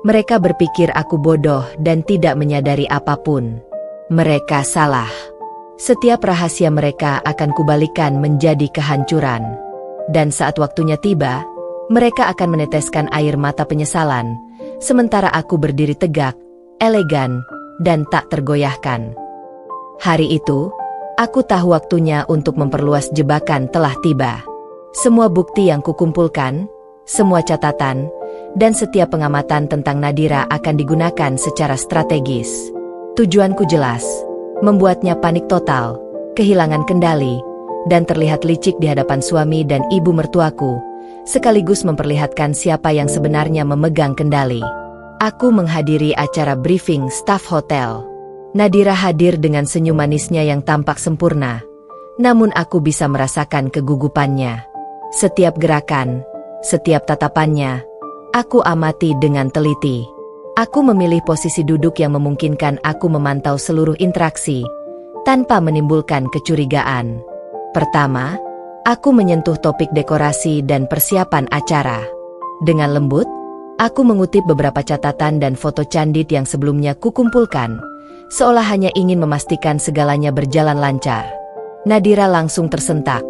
Speaker 1: Mereka berpikir aku bodoh dan tidak menyadari apapun. Mereka salah. Setiap rahasia mereka akan kubalikan menjadi kehancuran. Dan saat waktunya tiba, mereka akan meneteskan air mata penyesalan, sementara aku berdiri tegak, elegan, dan tak tergoyahkan. Hari itu, aku tahu waktunya untuk memperluas jebakan telah tiba. Semua bukti yang kukumpulkan, semua catatan, dan setiap pengamatan tentang Nadira akan digunakan secara strategis. Tujuanku jelas, membuatnya panik total, kehilangan kendali, dan terlihat licik di hadapan suami dan ibu mertuaku, sekaligus memperlihatkan siapa yang sebenarnya memegang kendali. Aku menghadiri acara briefing staf hotel. Nadira hadir dengan senyum manisnya yang tampak sempurna, namun aku bisa merasakan kegugupannya. Setiap gerakan, setiap tatapannya, aku amati dengan teliti. Aku memilih posisi duduk yang memungkinkan aku memantau seluruh interaksi, tanpa menimbulkan kecurigaan. Pertama, aku menyentuh topik dekorasi dan persiapan acara. Dengan lembut, aku mengutip beberapa catatan dan foto candid yang sebelumnya kukumpulkan, seolah hanya ingin memastikan segalanya berjalan lancar. Nadira langsung tersentak.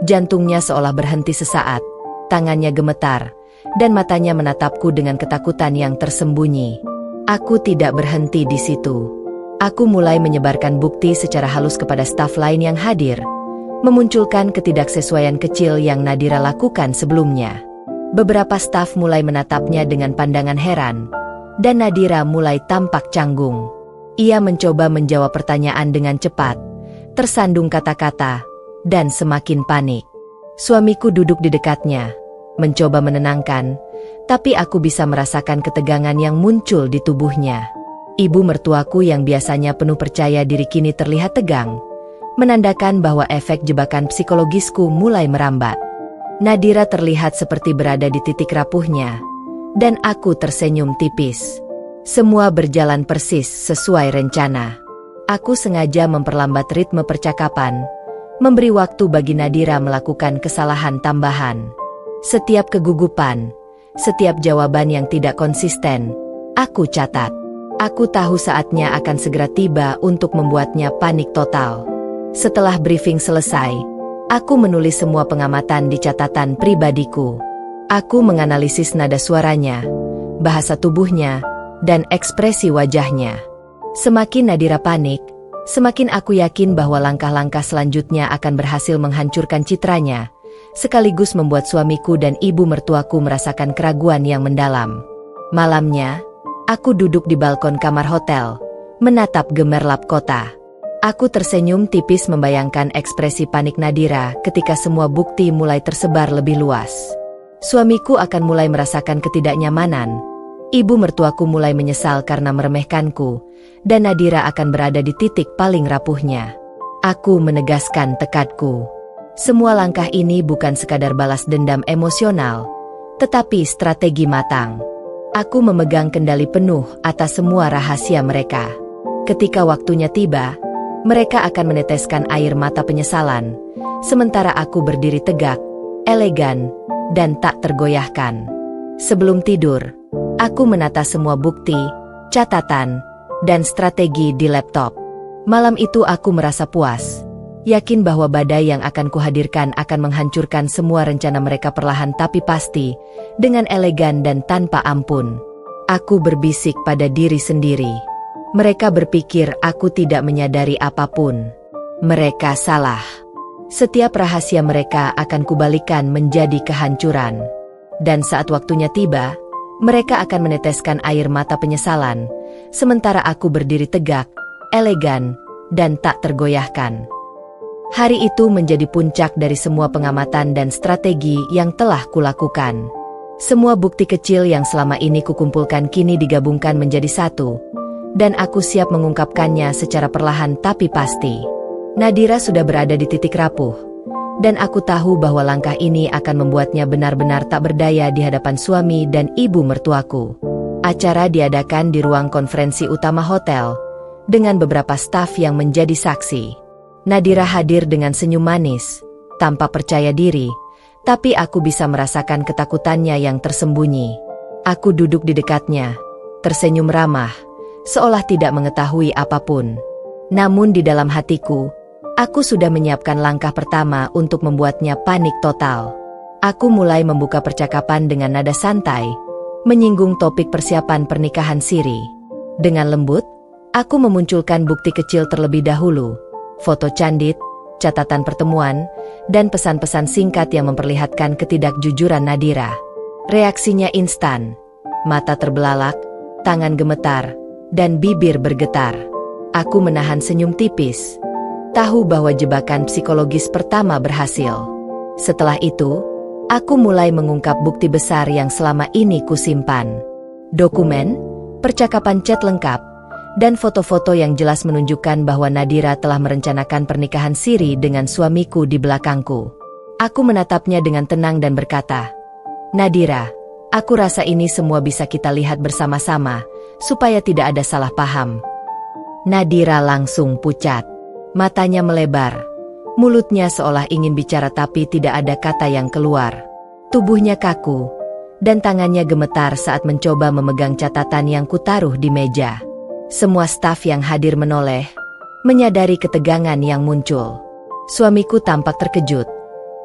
Speaker 1: Jantungnya seolah berhenti sesaat, tangannya gemetar, dan matanya menatapku dengan ketakutan yang tersembunyi. Aku tidak berhenti di situ. Aku mulai menyebarkan bukti secara halus kepada staf lain yang hadir, memunculkan ketidaksesuaian kecil yang Nadira lakukan sebelumnya. Beberapa staf mulai menatapnya dengan pandangan heran, dan Nadira mulai tampak canggung. Ia mencoba menjawab pertanyaan dengan cepat, tersandung kata-kata, dan semakin panik. Suamiku duduk di dekatnya, mencoba menenangkan, tapi aku bisa merasakan ketegangan yang muncul di tubuhnya. Ibu mertuaku yang biasanya penuh percaya diri kini terlihat tegang, menandakan bahwa efek jebakan psikologisku mulai merambat. Nadira terlihat seperti berada di titik rapuhnya, dan aku tersenyum tipis. Semua berjalan persis sesuai rencana. Aku sengaja memperlambat ritme percakapan, memberi waktu bagi Nadira melakukan kesalahan tambahan. Setiap kegugupan, setiap jawaban yang tidak konsisten, aku catat. Aku tahu saatnya akan segera tiba untuk membuatnya panik total. Setelah briefing selesai, aku menulis semua pengamatan di catatan pribadiku. Aku menganalisis nada suaranya, bahasa tubuhnya, dan ekspresi wajahnya. Semakin Nadira panik, semakin aku yakin bahwa langkah-langkah selanjutnya akan berhasil menghancurkan citranya, sekaligus membuat suamiku dan ibu mertuaku merasakan keraguan yang mendalam. Malamnya, aku duduk di balkon kamar hotel, menatap gemerlap kota. Aku tersenyum tipis membayangkan ekspresi panik Nadira ketika semua bukti mulai tersebar lebih luas. Suamiku akan mulai merasakan ketidaknyamanan, ibu mertuaku mulai menyesal karena meremehkanku, dan Nadira akan berada di titik paling rapuhnya. Aku menegaskan tekadku. Semua langkah ini bukan sekadar balas dendam emosional, tetapi strategi matang. Aku memegang kendali penuh atas semua rahasia mereka. Ketika waktunya tiba, mereka akan meneteskan air mata penyesalan, sementara aku berdiri tegak, elegan, dan tak tergoyahkan. Sebelum tidur, aku menata semua bukti, catatan, dan strategi di laptop. Malam itu aku merasa puas, yakin bahwa badai yang akan kuhadirkan akan menghancurkan semua rencana mereka perlahan tapi pasti, dengan elegan dan tanpa ampun. Aku berbisik pada diri sendiri. Mereka berpikir aku tidak menyadari apapun. Mereka salah. Setiap rahasia mereka akan kubalikan menjadi kehancuran. Dan saat waktunya tiba, mereka akan meneteskan air mata penyesalan, sementara aku berdiri tegak, elegan, dan tak tergoyahkan. Hari itu menjadi puncak dari semua pengamatan dan strategi yang telah kulakukan. Semua bukti kecil yang selama ini kukumpulkan kini digabungkan menjadi satu, dan aku siap mengungkapkannya secara perlahan tapi pasti. Nadira sudah berada di titik rapuh, dan aku tahu bahwa langkah ini akan membuatnya benar-benar tak berdaya di hadapan suami dan ibu mertuaku. Acara diadakan di ruang konferensi utama hotel, dengan beberapa staf yang menjadi saksi. Nadira hadir dengan senyum manis, tanpa percaya diri, tapi aku bisa merasakan ketakutannya yang tersembunyi. Aku duduk di dekatnya, tersenyum ramah, seolah tidak mengetahui apapun. Namun di dalam hatiku, aku sudah menyiapkan langkah pertama untuk membuatnya panik total. Aku mulai membuka percakapan dengan nada santai, menyinggung topik persiapan pernikahan siri. Dengan lembut, Aku memunculkan bukti kecil terlebih dahulu, foto candid, catatan pertemuan, dan pesan-pesan singkat yang memperlihatkan ketidakjujuran Nadira. Reaksinya instan, mata terbelalak, tangan gemetar, dan bibir bergetar. Aku menahan senyum tipis, tahu bahwa jebakan psikologis pertama berhasil. Setelah itu, aku mulai mengungkap bukti besar yang selama ini kusimpan. Dokumen, percakapan chat lengkap, dan foto-foto yang jelas menunjukkan bahwa Nadira telah merencanakan pernikahan siri dengan suamiku di belakangku. Aku menatapnya dengan tenang dan berkata, "Nadira, aku rasa ini semua bisa kita lihat bersama-sama, supaya tidak ada salah paham." Nadira langsung pucat. Matanya melebar. Mulutnya seolah ingin bicara tapi tidak ada kata yang keluar. Tubuhnya kaku, dan tangannya gemetar saat mencoba memegang catatan yang kutaruh di meja. Semua staf yang hadir menoleh, menyadari ketegangan yang muncul. Suamiku tampak terkejut.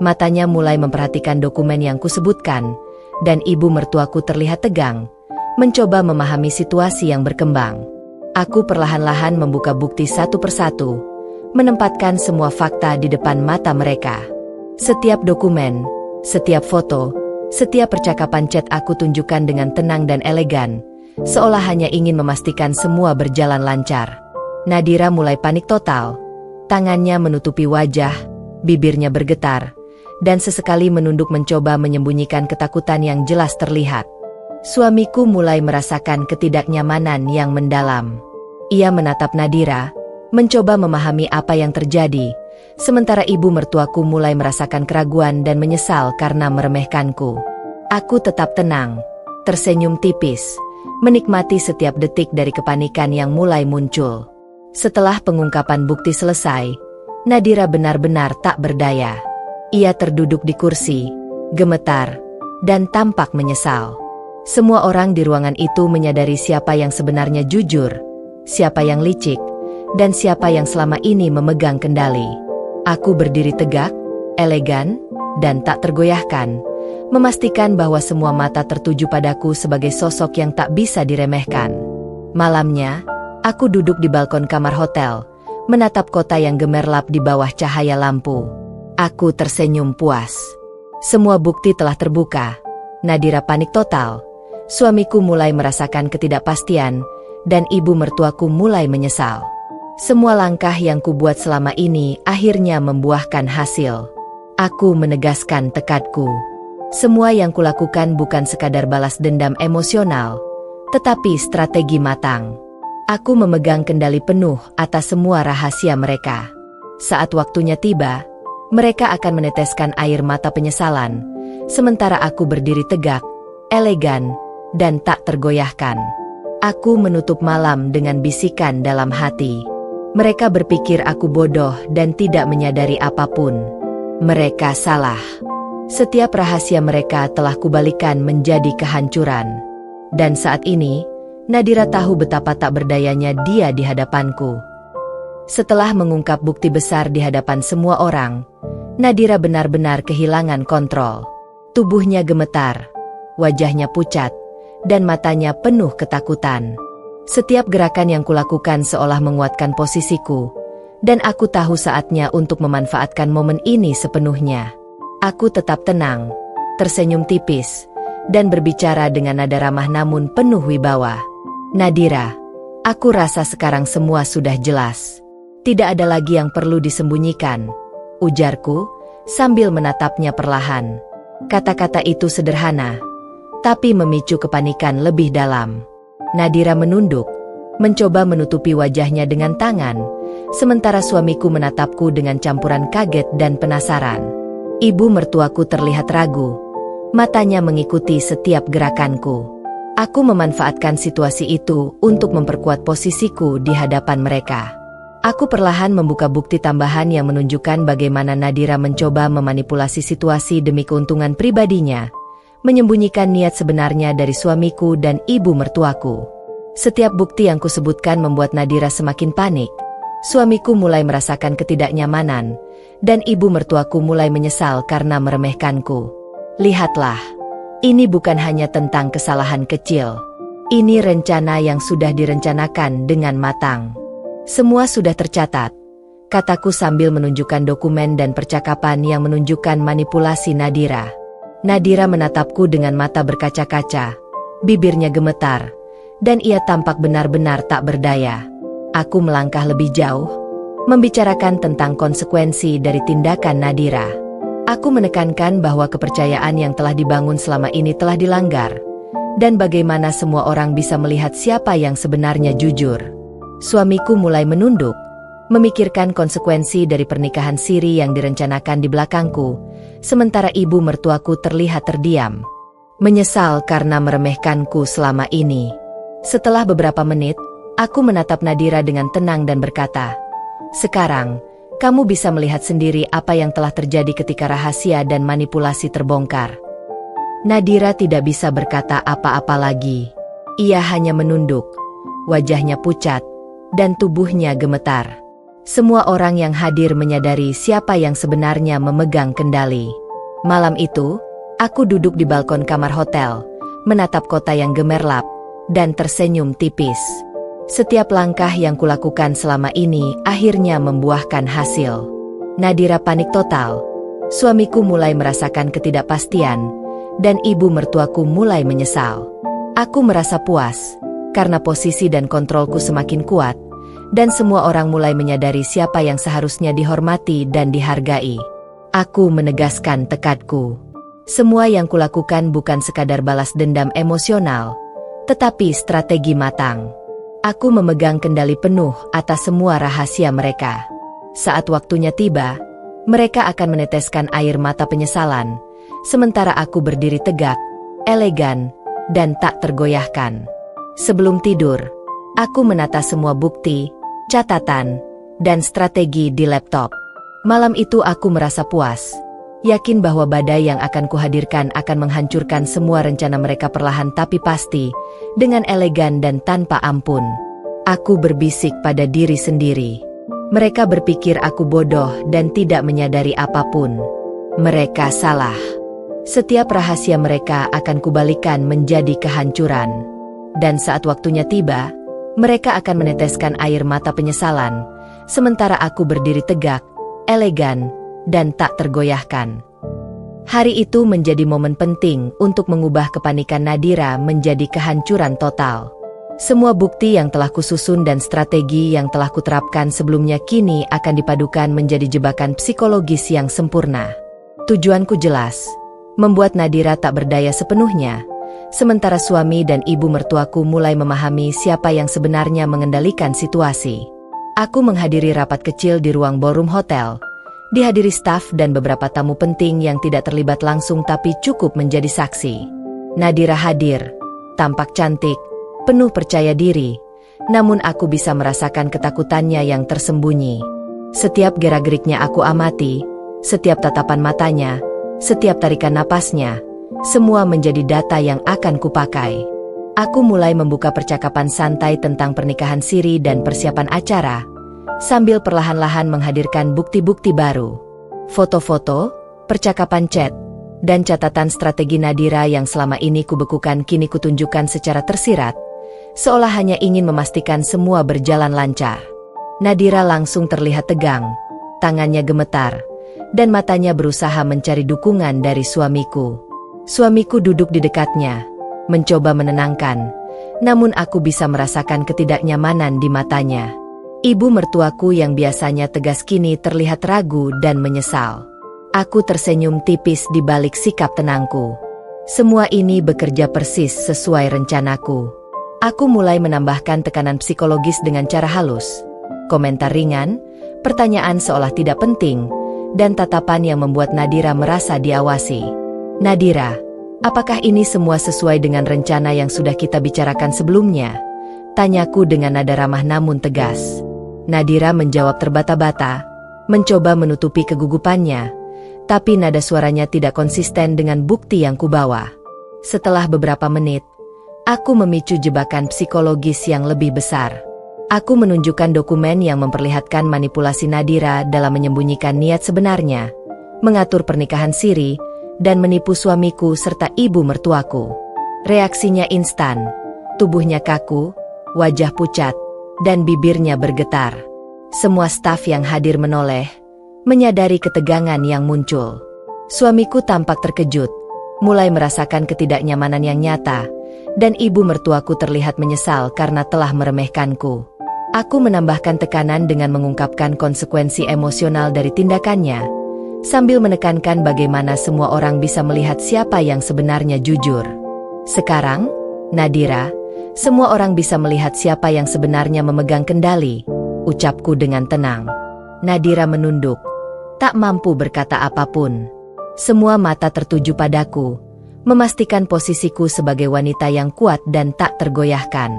Speaker 1: Matanya mulai memperhatikan dokumen yang kusebutkan, dan ibu mertuaku terlihat tegang, mencoba memahami situasi yang berkembang. Aku perlahan-lahan membuka bukti satu persatu, menempatkan semua fakta di depan mata mereka. Setiap dokumen, setiap foto, setiap percakapan chat aku tunjukkan dengan tenang dan elegan, seolah hanya ingin memastikan semua berjalan lancar. Nadira mulai panik total. Tangannya menutupi wajah, bibirnya bergetar, dan sesekali menunduk mencoba menyembunyikan ketakutan yang jelas terlihat. Suamiku mulai merasakan ketidaknyamanan yang mendalam. Ia menatap Nadira, mencoba memahami apa yang terjadi, sementara ibu mertuaku mulai merasakan keraguan dan menyesal karena meremehkanku. Aku tetap tenang, tersenyum tipis, menikmati setiap detik dari kepanikan yang mulai muncul. Setelah pengungkapan bukti selesai, Nadira benar-benar tak berdaya. Ia terduduk di kursi, gemetar, dan tampak menyesal. Semua orang di ruangan itu menyadari siapa yang sebenarnya jujur, siapa yang licik, dan siapa yang selama ini memegang kendali. Aku berdiri tegak, elegan, dan tak tergoyahkan, memastikan bahwa semua mata tertuju padaku sebagai sosok yang tak bisa diremehkan. Malamnya, aku duduk di balkon kamar hotel, menatap kota yang gemerlap di bawah cahaya lampu. Aku tersenyum puas. Semua bukti telah terbuka. Nadira panik total. Suamiku mulai merasakan ketidakpastian, dan ibu mertuaku mulai menyesal. Semua langkah yang kubuat selama ini akhirnya membuahkan hasil. Aku menegaskan tekadku. Semua yang kulakukan bukan sekadar balas dendam emosional, tetapi strategi matang. Aku memegang kendali penuh atas semua rahasia mereka. Saat waktunya tiba, mereka akan meneteskan air mata penyesalan, sementara aku berdiri tegak, elegan, dan tak tergoyahkan. Aku menutup malam dengan bisikan dalam hati. Mereka berpikir aku bodoh dan tidak menyadari apapun. Mereka salah. Setiap rahasia mereka telah kubalikan menjadi kehancuran. Dan saat ini, Nadira tahu betapa tak berdayanya dia di hadapanku. Setelah mengungkap bukti besar di hadapan semua orang, Nadira benar-benar kehilangan kontrol. Tubuhnya gemetar, wajahnya pucat, dan matanya penuh ketakutan. Setiap gerakan yang kulakukan seolah menguatkan posisiku, dan aku tahu saatnya untuk memanfaatkan momen ini sepenuhnya. Aku tetap tenang, tersenyum tipis, dan berbicara dengan nada ramah namun penuh wibawa. "Nadira, aku rasa sekarang semua sudah jelas. Tidak ada lagi yang perlu disembunyikan," ujarku, sambil menatapnya perlahan. Kata-kata itu sederhana, tapi memicu kepanikan lebih dalam. Nadira menunduk, mencoba menutupi wajahnya dengan tangan, sementara suamiku menatapku dengan campuran kaget dan penasaran. Ibu mertuaku terlihat ragu, matanya mengikuti setiap gerakanku. Aku memanfaatkan situasi itu untuk memperkuat posisiku di hadapan mereka. Aku perlahan membuka bukti tambahan yang menunjukkan bagaimana Nadira mencoba memanipulasi situasi demi keuntungan pribadinya, menyembunyikan niat sebenarnya dari suamiku dan ibu mertuaku. Setiap bukti yang kusebutkan membuat Nadira semakin panik. Suamiku mulai merasakan ketidaknyamanan, dan ibu mertuaku mulai menyesal karena meremehkanku. Lihatlah, ini bukan hanya tentang kesalahan kecil. Ini rencana yang sudah direncanakan dengan matang. Semua sudah tercatat, kataku sambil menunjukkan dokumen dan percakapan yang menunjukkan manipulasi Nadira. Nadira menatapku dengan mata berkaca-kaca, bibirnya gemetar, dan ia tampak benar-benar tak berdaya. Aku melangkah lebih jauh, membicarakan tentang konsekuensi dari tindakan Nadira. Aku menekankan bahwa kepercayaan yang telah dibangun selama ini telah dilanggar, dan bagaimana semua orang bisa melihat siapa yang sebenarnya jujur. Suamiku mulai menunduk, memikirkan konsekuensi dari pernikahan siri yang direncanakan di belakangku, sementara ibu mertuaku terlihat terdiam, menyesal karena meremehkanku selama ini. Setelah beberapa menit, aku menatap Nadira dengan tenang dan berkata, "Sekarang, kamu bisa melihat sendiri apa yang telah terjadi ketika rahasia dan manipulasi terbongkar." Nadira tidak bisa berkata apa-apa lagi. Ia hanya menunduk, wajahnya pucat, dan tubuhnya gemetar. Semua orang yang hadir menyadari siapa yang sebenarnya memegang kendali. Malam itu, aku duduk di balkon kamar hotel, menatap kota yang gemerlap, dan tersenyum tipis. Setiap langkah yang kulakukan selama ini akhirnya membuahkan hasil. Nadira panik total. Suamiku mulai merasakan ketidakpastian, dan ibu mertuaku mulai menyesal. Aku merasa puas, karena posisi dan kontrolku semakin kuat, dan semua orang mulai menyadari siapa yang seharusnya dihormati dan dihargai. Aku menegaskan tekadku. Semua yang kulakukan bukan sekadar balas dendam emosional, tetapi strategi matang. Aku memegang kendali penuh atas semua rahasia mereka. Saat waktunya tiba, mereka akan meneteskan air mata penyesalan, sementara aku berdiri tegak, elegan, dan tak tergoyahkan. Sebelum tidur, aku menata semua bukti, catatan, dan strategi di laptop. Malam itu aku merasa puas, yakin bahwa badai yang akan kuhadirkan akan menghancurkan semua rencana mereka perlahan tapi pasti, dengan elegan dan tanpa ampun. Aku berbisik pada diri sendiri. Mereka berpikir aku bodoh dan tidak menyadari apapun. Mereka salah. Setiap rahasia mereka akan kubalikan menjadi kehancuran. Dan saat waktunya tiba, mereka akan meneteskan air mata penyesalan, sementara aku berdiri tegak, elegan, dan tak tergoyahkan. Hari itu menjadi momen penting untuk mengubah kepanikan Nadira menjadi kehancuran total. Semua bukti yang telah kususun dan strategi yang telah kuterapkan sebelumnya kini akan dipadukan menjadi jebakan psikologis yang sempurna. Tujuanku jelas, membuat Nadira tak berdaya sepenuhnya, sementara suami dan ibu mertuaku mulai memahami siapa yang sebenarnya mengendalikan situasi. Aku menghadiri rapat kecil di ruang ballroom hotel, dihadiri staf dan beberapa tamu penting yang tidak terlibat langsung tapi cukup menjadi saksi. Nadira hadir, tampak cantik, penuh percaya diri, namun aku bisa merasakan ketakutannya yang tersembunyi. Setiap gerak-geriknya aku amati, setiap tatapan matanya, setiap tarikan napasnya, semua menjadi data yang akan kupakai. Aku mulai membuka percakapan santai tentang pernikahan siri dan persiapan acara, sambil perlahan-lahan menghadirkan bukti-bukti baru. Foto-foto, percakapan chat, dan catatan strategi Nadira yang selama ini kubekukan kini kutunjukkan secara tersirat, seolah hanya ingin memastikan semua berjalan lancar. Nadira langsung terlihat tegang, tangannya gemetar, dan matanya berusaha mencari dukungan dari suamiku. Suamiku duduk di dekatnya, mencoba menenangkan, namun aku bisa merasakan ketidaknyamanan di matanya. Ibu mertuaku yang biasanya tegas kini terlihat ragu dan menyesal. Aku tersenyum tipis di balik sikap tenangku. Semua ini bekerja persis sesuai rencanaku. Aku mulai menambahkan tekanan psikologis dengan cara halus, komentar ringan, pertanyaan seolah tidak penting, dan tatapan yang membuat Nadira merasa diawasi. "Nadira, apakah ini semua sesuai dengan rencana yang sudah kita bicarakan sebelumnya?" Tanyaku dengan nada ramah namun tegas. Nadira menjawab terbata-bata, mencoba menutupi kegugupannya, tapi nada suaranya tidak konsisten dengan bukti yang kubawa. Setelah beberapa menit, aku memicu jebakan psikologis yang lebih besar. Aku menunjukkan dokumen yang memperlihatkan manipulasi Nadira dalam menyembunyikan niat sebenarnya, mengatur pernikahan siri, dan menipu suamiku serta ibu mertuaku. Reaksinya instan. Tubuhnya kaku, wajah pucat, dan bibirnya bergetar. Semua staf yang hadir menoleh, menyadari ketegangan yang muncul. Suamiku tampak terkejut, mulai merasakan ketidaknyamanan yang nyata, dan ibu mertuaku terlihat menyesal karena telah meremehkanku. Aku menambahkan tekanan dengan mengungkapkan konsekuensi emosional dari tindakannya, sambil menekankan bagaimana semua orang bisa melihat siapa yang sebenarnya jujur. Sekarang, Nadira, semua orang bisa melihat siapa yang sebenarnya memegang kendali, ucapku dengan tenang. Nadira menunduk, tak mampu berkata apapun. Semua mata tertuju padaku, memastikan posisiku sebagai wanita yang kuat dan tak tergoyahkan.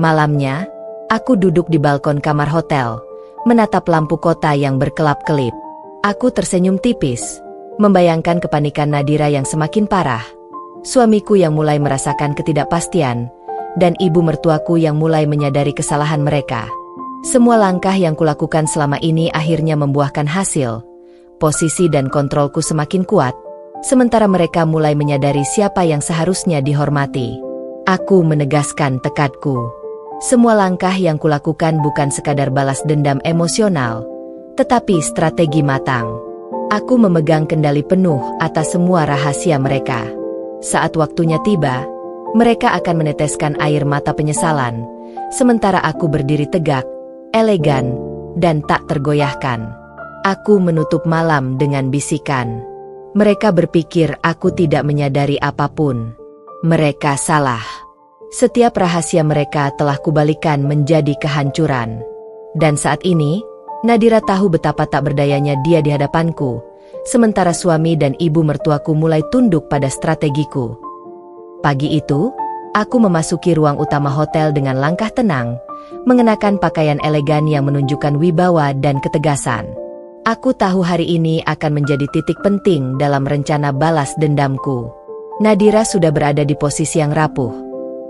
Speaker 1: Malamnya, aku duduk di balkon kamar hotel, menatap lampu kota yang berkelap-kelip. Aku tersenyum tipis, membayangkan kepanikan Nadira yang semakin parah, suamiku yang mulai merasakan ketidakpastian, dan ibu mertuaku yang mulai menyadari kesalahan mereka. Semua langkah yang kulakukan selama ini akhirnya membuahkan hasil. Posisi dan kontrolku semakin kuat, sementara mereka mulai menyadari siapa yang seharusnya dihormati. Aku menegaskan tekadku. Semua langkah yang kulakukan bukan sekadar balas dendam emosional, tetapi strategi matang. Aku memegang kendali penuh atas semua rahasia mereka. Saat waktunya tiba, mereka akan meneteskan air mata penyesalan, sementara aku berdiri tegak, elegan, dan tak tergoyahkan. Aku menutup malam dengan bisikan. Mereka berpikir aku tidak menyadari apapun. Mereka salah. Setiap rahasia mereka telah kubalikan menjadi kehancuran. Dan saat ini, Nadira tahu betapa tak berdayanya dia di hadapanku, sementara suami dan ibu mertuaku mulai tunduk pada strategiku. Pagi itu, aku memasuki ruang utama hotel dengan langkah tenang, mengenakan pakaian elegan yang menunjukkan wibawa dan ketegasan. Aku tahu hari ini akan menjadi titik penting dalam rencana balas dendamku. Nadira sudah berada di posisi yang rapuh.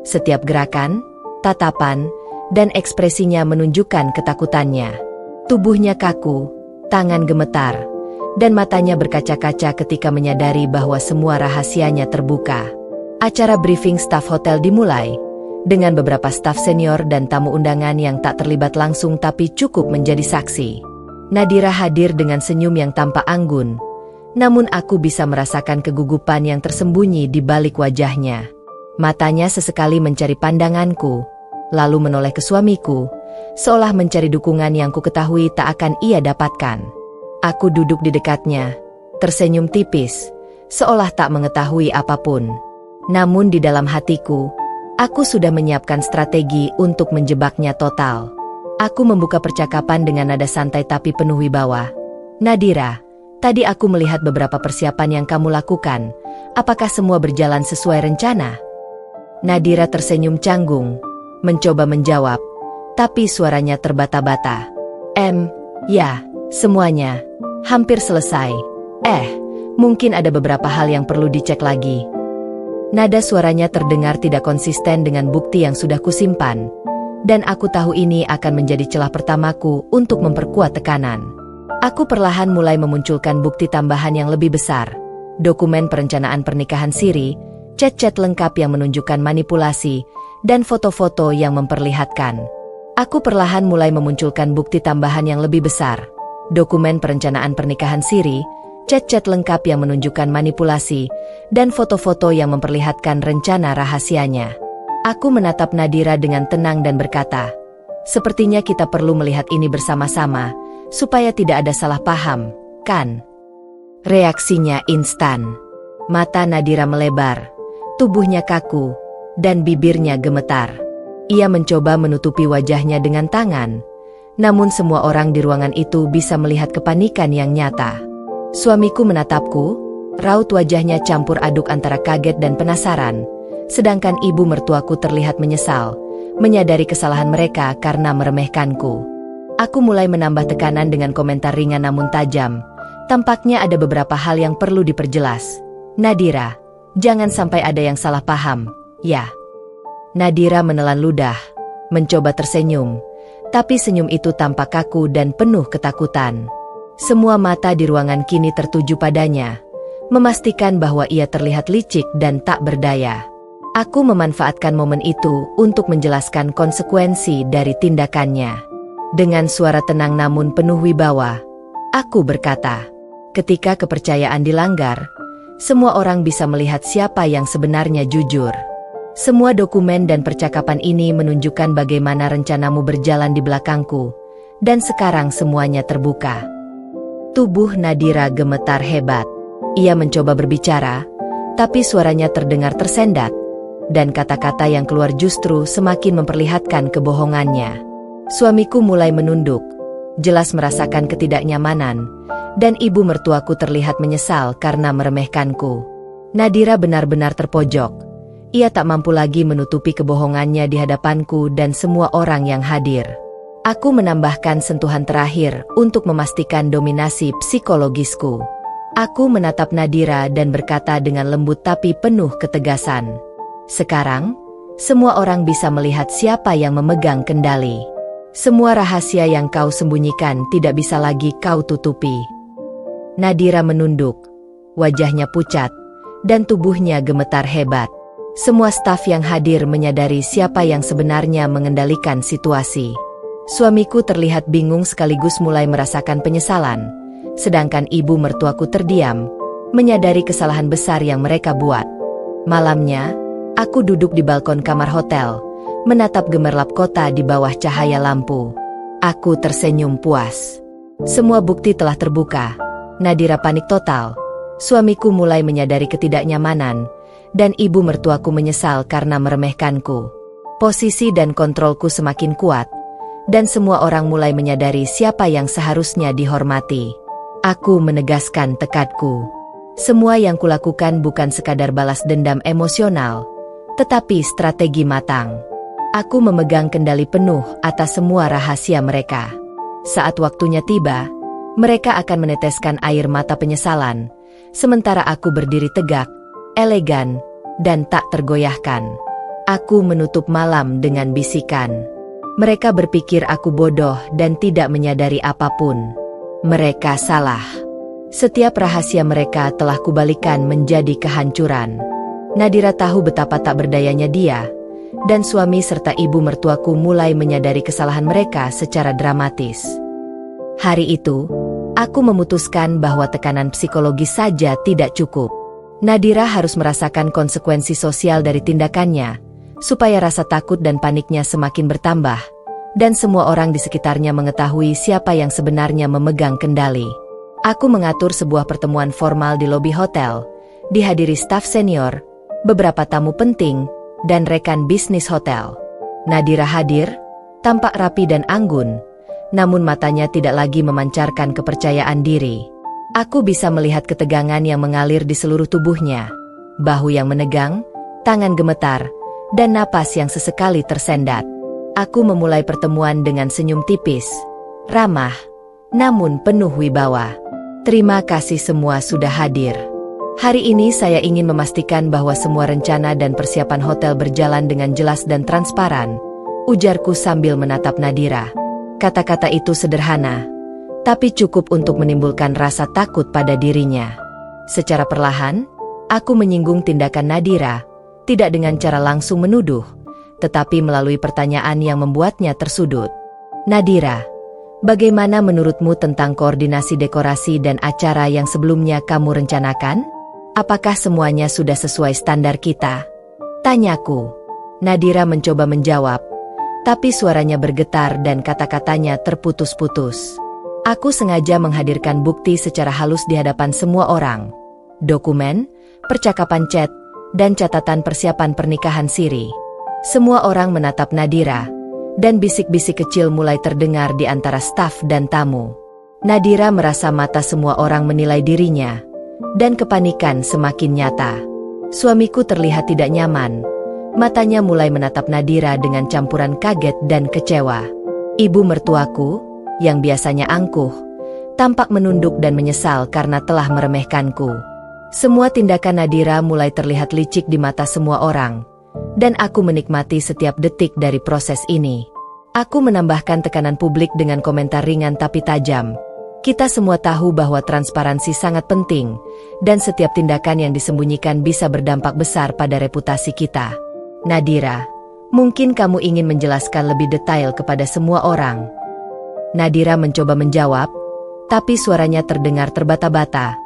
Speaker 1: Setiap gerakan, tatapan, dan ekspresinya menunjukkan ketakutannya. Tubuhnya kaku, tangan gemetar, dan matanya berkaca-kaca ketika menyadari bahwa semua rahasianya terbuka. Acara briefing staf hotel dimulai, dengan beberapa staf senior dan tamu undangan yang tak terlibat langsung tapi cukup menjadi saksi. Nadira hadir dengan senyum yang tampak anggun, namun aku bisa merasakan kegugupan yang tersembunyi di balik wajahnya. Matanya sesekali mencari pandanganku, lalu menoleh ke suamiku, seolah mencari dukungan yang kuketahui tak akan ia dapatkan. Aku duduk di dekatnya, tersenyum tipis, seolah tak mengetahui apapun. Namun di dalam hatiku, aku sudah menyiapkan strategi untuk menjebaknya total. Aku membuka percakapan dengan nada santai tapi penuh wibawa. Nadira, tadi aku melihat beberapa persiapan yang kamu lakukan. Apakah semua berjalan sesuai rencana? Nadira tersenyum canggung, mencoba menjawab, tapi suaranya terbata-bata. Ya, semuanya. Hampir selesai. Mungkin ada beberapa hal yang perlu dicek lagi. Nada suaranya terdengar tidak konsisten dengan bukti yang sudah kusimpan, dan aku tahu ini akan menjadi celah pertamaku untuk memperkuat tekanan. Aku perlahan mulai memunculkan bukti tambahan yang lebih besar. Dokumen perencanaan pernikahan siri, chat-chat lengkap yang menunjukkan manipulasi, dan foto-foto yang memperlihatkan. Aku perlahan mulai memunculkan bukti tambahan yang lebih besar. Dokumen perencanaan pernikahan siri, chat-chat lengkap yang menunjukkan manipulasi, dan foto-foto yang memperlihatkan rencana rahasianya. Aku menatap Nadira dengan tenang dan berkata, sepertinya kita perlu melihat ini bersama-sama, supaya tidak ada salah paham, kan? Reaksinya instan. Mata Nadira melebar, tubuhnya kaku, dan bibirnya gemetar. Ia mencoba menutupi wajahnya dengan tangan, namun semua orang di ruangan itu bisa melihat kepanikan yang nyata. Suamiku menatapku, raut wajahnya campur aduk antara kaget dan penasaran, sedangkan ibu mertuaku terlihat menyesal, menyadari kesalahan mereka karena meremehkanku. Aku mulai menambah tekanan dengan komentar ringan namun tajam. Tampaknya ada beberapa hal yang perlu diperjelas. Nadira, jangan sampai ada yang salah paham, ya. Nadira menelan ludah, mencoba tersenyum, tapi senyum itu tampak kaku dan penuh ketakutan. Semua mata di ruangan kini tertuju padanya, memastikan bahwa ia terlihat licik dan tak berdaya. Aku memanfaatkan momen itu untuk menjelaskan konsekuensi dari tindakannya. Dengan suara tenang namun penuh wibawa, aku berkata, ketika kepercayaan dilanggar, semua orang bisa melihat siapa yang sebenarnya jujur. Semua dokumen dan percakapan ini menunjukkan bagaimana rencanamu berjalan di belakangku, dan sekarang semuanya terbuka. Tubuh Nadira gemetar hebat. Ia mencoba berbicara, tapi suaranya terdengar tersendat, dan kata-kata yang keluar justru semakin memperlihatkan kebohongannya. Suamiku mulai menunduk, jelas merasakan ketidaknyamanan, dan ibu mertuaku terlihat menyesal karena meremehkanku. Nadira benar-benar terpojok. Ia tak mampu lagi menutupi kebohongannya di hadapanku dan semua orang yang hadir. Aku menambahkan sentuhan terakhir untuk memastikan dominasi psikologisku. Aku menatap Nadira dan berkata dengan lembut tapi penuh ketegasan. Sekarang, semua orang bisa melihat siapa yang memegang kendali. Semua rahasia yang kau sembunyikan tidak bisa lagi kau tutupi. Nadira menunduk, wajahnya pucat, dan tubuhnya gemetar hebat. Semua staf yang hadir menyadari siapa yang sebenarnya mengendalikan situasi. Suamiku terlihat bingung sekaligus mulai merasakan penyesalan, sedangkan ibu mertuaku terdiam, menyadari kesalahan besar yang mereka buat. Malamnya, aku duduk di balkon kamar hotel, menatap gemerlap kota di bawah cahaya lampu. Aku tersenyum puas. Semua bukti telah terbuka. Nadira panik total. Suamiku mulai menyadari ketidaknyamanan, dan ibu mertuaku menyesal karena meremehkanku. Posisi dan kontrolku semakin kuat, dan semua orang mulai menyadari siapa yang seharusnya dihormati. Aku menegaskan tekadku. Semua yang kulakukan bukan sekadar balas dendam emosional, tetapi strategi matang. Aku memegang kendali penuh atas semua rahasia mereka. Saat waktunya tiba, mereka akan meneteskan air mata penyesalan, sementara aku berdiri tegak, elegan, dan tak tergoyahkan. Aku menutup malam dengan bisikan. Mereka berpikir aku bodoh dan tidak menyadari apapun. Mereka salah. Setiap rahasia mereka telah kubalikan menjadi kehancuran. Nadira tahu betapa tak berdayanya dia, dan suami serta ibu mertuaku mulai menyadari kesalahan mereka secara dramatis. Hari itu, aku memutuskan bahwa tekanan psikologis saja tidak cukup. Nadira harus merasakan konsekuensi sosial dari tindakannya, supaya rasa takut dan paniknya semakin bertambah, dan semua orang di sekitarnya mengetahui siapa yang sebenarnya memegang kendali. Aku mengatur sebuah pertemuan formal di lobi hotel, dihadiri staf senior, beberapa tamu penting, dan rekan bisnis hotel. Nadira hadir, tampak rapi dan anggun, namun matanya tidak lagi memancarkan kepercayaan diri. Aku bisa melihat ketegangan yang mengalir di seluruh tubuhnya, bahu yang menegang, tangan gemetar, dan napas yang sesekali tersendat. Aku memulai pertemuan dengan senyum tipis, ramah, namun penuh wibawa. Terima kasih semua sudah hadir. Hari ini saya ingin memastikan bahwa semua rencana dan persiapan hotel berjalan dengan jelas dan transparan, ujarku sambil menatap Nadira. Kata-kata itu sederhana, tapi cukup untuk menimbulkan rasa takut pada dirinya. Secara perlahan, aku menyinggung tindakan Nadira, tidak dengan cara langsung menuduh, tetapi melalui pertanyaan yang membuatnya tersudut. Nadira, bagaimana menurutmu tentang koordinasi dekorasi dan acara yang sebelumnya kamu rencanakan? Apakah semuanya sudah sesuai standar kita? Tanyaku. Nadira mencoba menjawab, tapi suaranya bergetar dan kata-katanya terputus-putus. Aku sengaja menghadirkan bukti secara halus di hadapan semua orang. Dokumen, percakapan chat, dan catatan persiapan pernikahan siri. Semua orang menatap Nadira, dan bisik-bisik kecil mulai terdengar di antara staf dan tamu. Nadira merasa mata semua orang menilai dirinya, dan kepanikan semakin nyata. Suamiku terlihat tidak nyaman. Matanya mulai menatap Nadira dengan campuran kaget dan kecewa. Ibu mertuaku, yang biasanya angkuh, tampak menunduk dan menyesal karena telah meremehkanku. Semua tindakan Nadira mulai terlihat licik di mata semua orang, dan aku menikmati setiap detik dari proses ini. Aku menambahkan tekanan publik dengan komentar ringan tapi tajam. Kita semua tahu bahwa transparansi sangat penting, dan setiap tindakan yang disembunyikan bisa berdampak besar pada reputasi kita. Nadira, mungkin kamu ingin menjelaskan lebih detail kepada semua orang. Nadira mencoba menjawab, tapi suaranya terdengar terbata-bata,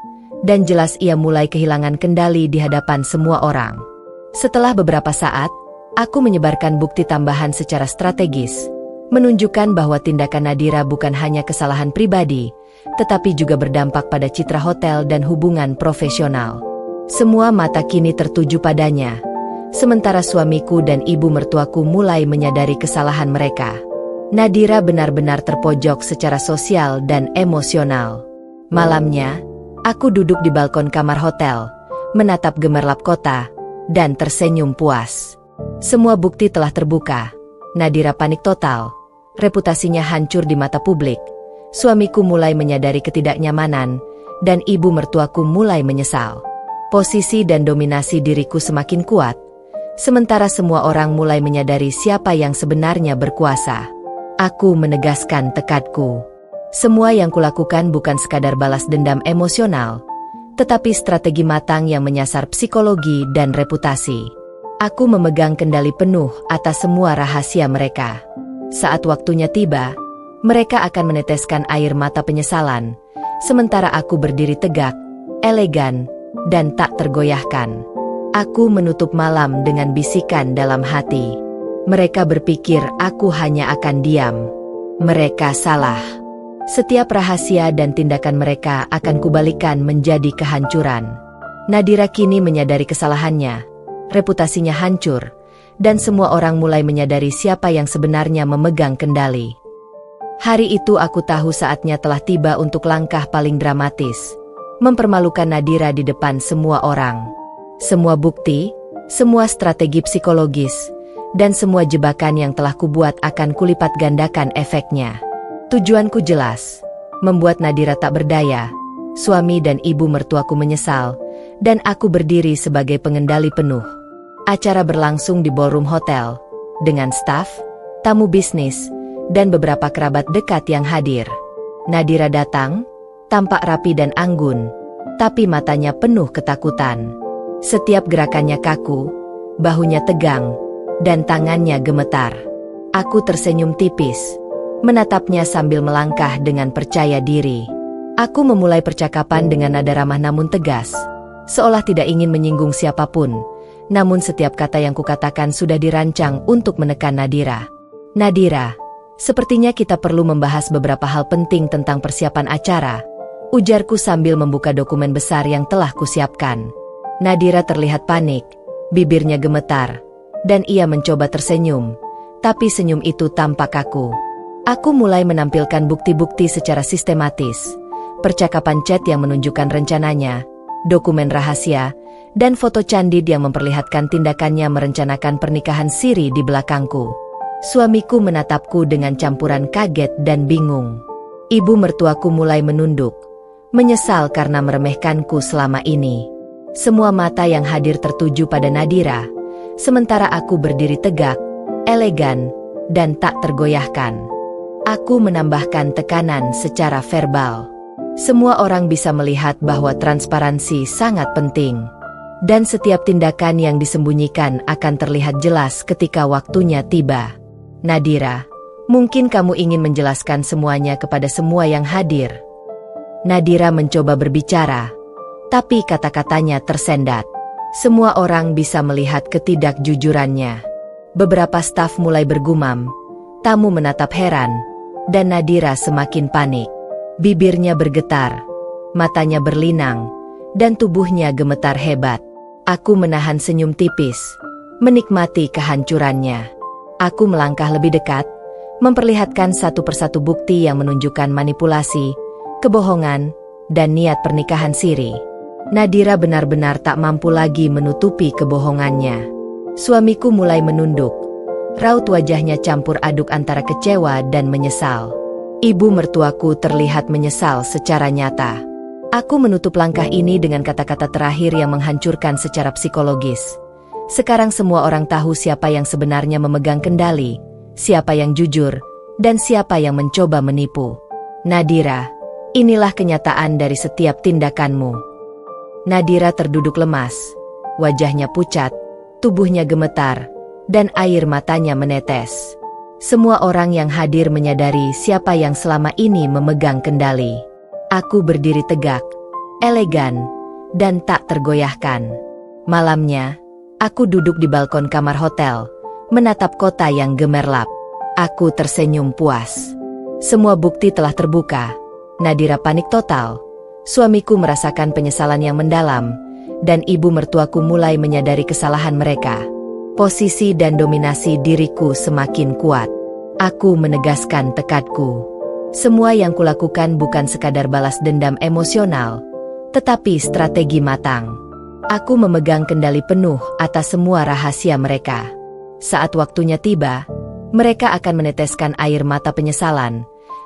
Speaker 1: dan jelas ia mulai kehilangan kendali di hadapan semua orang. Setelah beberapa saat, aku menyebarkan bukti tambahan secara strategis, menunjukkan bahwa tindakan Nadira bukan hanya kesalahan pribadi, tetapi juga berdampak pada citra hotel dan hubungan profesional. Semua mata kini tertuju padanya, sementara suamiku dan ibu mertuaku mulai menyadari kesalahan mereka. Nadira benar-benar terpojok secara sosial dan emosional. Malamnya, aku duduk di balkon kamar hotel, menatap gemerlap kota, dan tersenyum puas. Semua bukti telah terbuka. Nadira panik total. Reputasinya hancur di mata publik. Suamiku mulai menyadari ketidaknyamanan, dan ibu mertuaku mulai menyesal. Posisi dan dominasi diriku semakin kuat, sementara semua orang mulai menyadari siapa yang sebenarnya berkuasa. Aku menegaskan tekadku. Semua yang kulakukan bukan sekadar balas dendam emosional, tetapi strategi matang yang menyasar psikologi dan reputasi. Aku memegang kendali penuh atas semua rahasia mereka. Saat waktunya tiba, mereka akan meneteskan air mata penyesalan, sementara aku berdiri tegak, elegan, dan tak tergoyahkan. Aku menutup malam dengan bisikan dalam hati. Mereka berpikir aku hanya akan diam. Mereka salah. Setiap rahasia dan tindakan mereka akan kubalikan menjadi kehancuran. Nadira kini menyadari kesalahannya, reputasinya hancur, dan semua orang mulai menyadari siapa yang sebenarnya memegang kendali. Hari itu aku tahu saatnya telah tiba untuk langkah paling dramatis, mempermalukan Nadira di depan semua orang. Semua bukti, semua strategi psikologis, dan semua jebakan yang telah kubuat akan kulipat gandakan efeknya. Tujuanku jelas, membuat Nadira tak berdaya, suami dan ibu mertuaku menyesal, dan aku berdiri sebagai pengendali penuh. Acara berlangsung di ballroom hotel, dengan staf, tamu bisnis, dan beberapa kerabat dekat yang hadir. Nadira datang, tampak rapi dan anggun, tapi matanya penuh ketakutan. Setiap gerakannya kaku, bahunya tegang, dan tangannya gemetar. Aku tersenyum tipis, menatapnya sambil melangkah dengan percaya diri. Aku memulai percakapan dengan nada ramah namun tegas, seolah tidak ingin menyinggung siapapun, namun setiap kata yang kukatakan sudah dirancang untuk menekan Nadira. Nadira, sepertinya kita perlu membahas beberapa hal penting tentang persiapan acara, ujarku sambil membuka dokumen besar yang telah kusiapkan. Nadira terlihat panik, bibirnya gemetar, dan ia mencoba tersenyum, tapi senyum itu tampak kaku. Aku mulai menampilkan bukti-bukti secara sistematis, percakapan chat yang menunjukkan rencananya, dokumen rahasia, dan foto candid yang memperlihatkan tindakannya merencanakan pernikahan siri di belakangku. Suamiku menatapku dengan campuran kaget dan bingung. Ibu mertuaku mulai menunduk, menyesal karena meremehkanku selama ini. Semua mata yang hadir tertuju pada Nadira, sementara aku berdiri tegak, elegan, dan tak tergoyahkan. Aku menambahkan tekanan secara verbal. Semua orang bisa melihat bahwa transparansi sangat penting, dan setiap tindakan yang disembunyikan akan terlihat jelas ketika waktunya tiba. Nadira, mungkin kamu ingin menjelaskan semuanya kepada semua yang hadir. Nadira mencoba berbicara, tapi kata-katanya tersendat. Semua orang bisa melihat ketidakjujurannya. Beberapa staf mulai bergumam, tamu menatap heran, dan Nadira semakin panik. Bibirnya bergetar, matanya berlinang, dan tubuhnya gemetar hebat. Aku menahan senyum tipis, menikmati kehancurannya. Aku melangkah lebih dekat, memperlihatkan satu persatu bukti yang menunjukkan manipulasi, kebohongan, dan niat pernikahan siri. Nadira benar-benar tak mampu lagi menutupi kebohongannya. Suamiku mulai menunduk, raut wajahnya campur aduk antara kecewa dan menyesal. Ibu mertuaku terlihat menyesal secara nyata. Aku menutup langkah ini dengan kata-kata terakhir yang menghancurkan secara psikologis. Sekarang semua orang tahu siapa yang sebenarnya memegang kendali, siapa yang jujur, dan siapa yang mencoba menipu. Nadira, Inilah kenyataan dari setiap tindakanmu. Nadira terduduk lemas, wajahnya pucat, tubuhnya gemetar, dan air matanya menetes. Semua orang yang hadir menyadari siapa yang selama ini memegang kendali. Aku berdiri tegak, elegan, dan tak tergoyahkan. Malamnya, aku duduk di balkon kamar hotel, menatap kota yang gemerlap. Aku tersenyum puas. Semua bukti telah terbuka. Nadira panik total. Suamiku merasakan penyesalan yang mendalam, dan ibu mertuaku mulai menyadari kesalahan mereka. Posisi dan dominasi diriku semakin kuat. Aku menegaskan tekadku. Semua yang kulakukan bukan sekadar balas dendam emosional, tetapi strategi matang. Aku memegang kendali penuh atas semua rahasia mereka. Saat waktunya tiba, mereka akan meneteskan air mata penyesalan,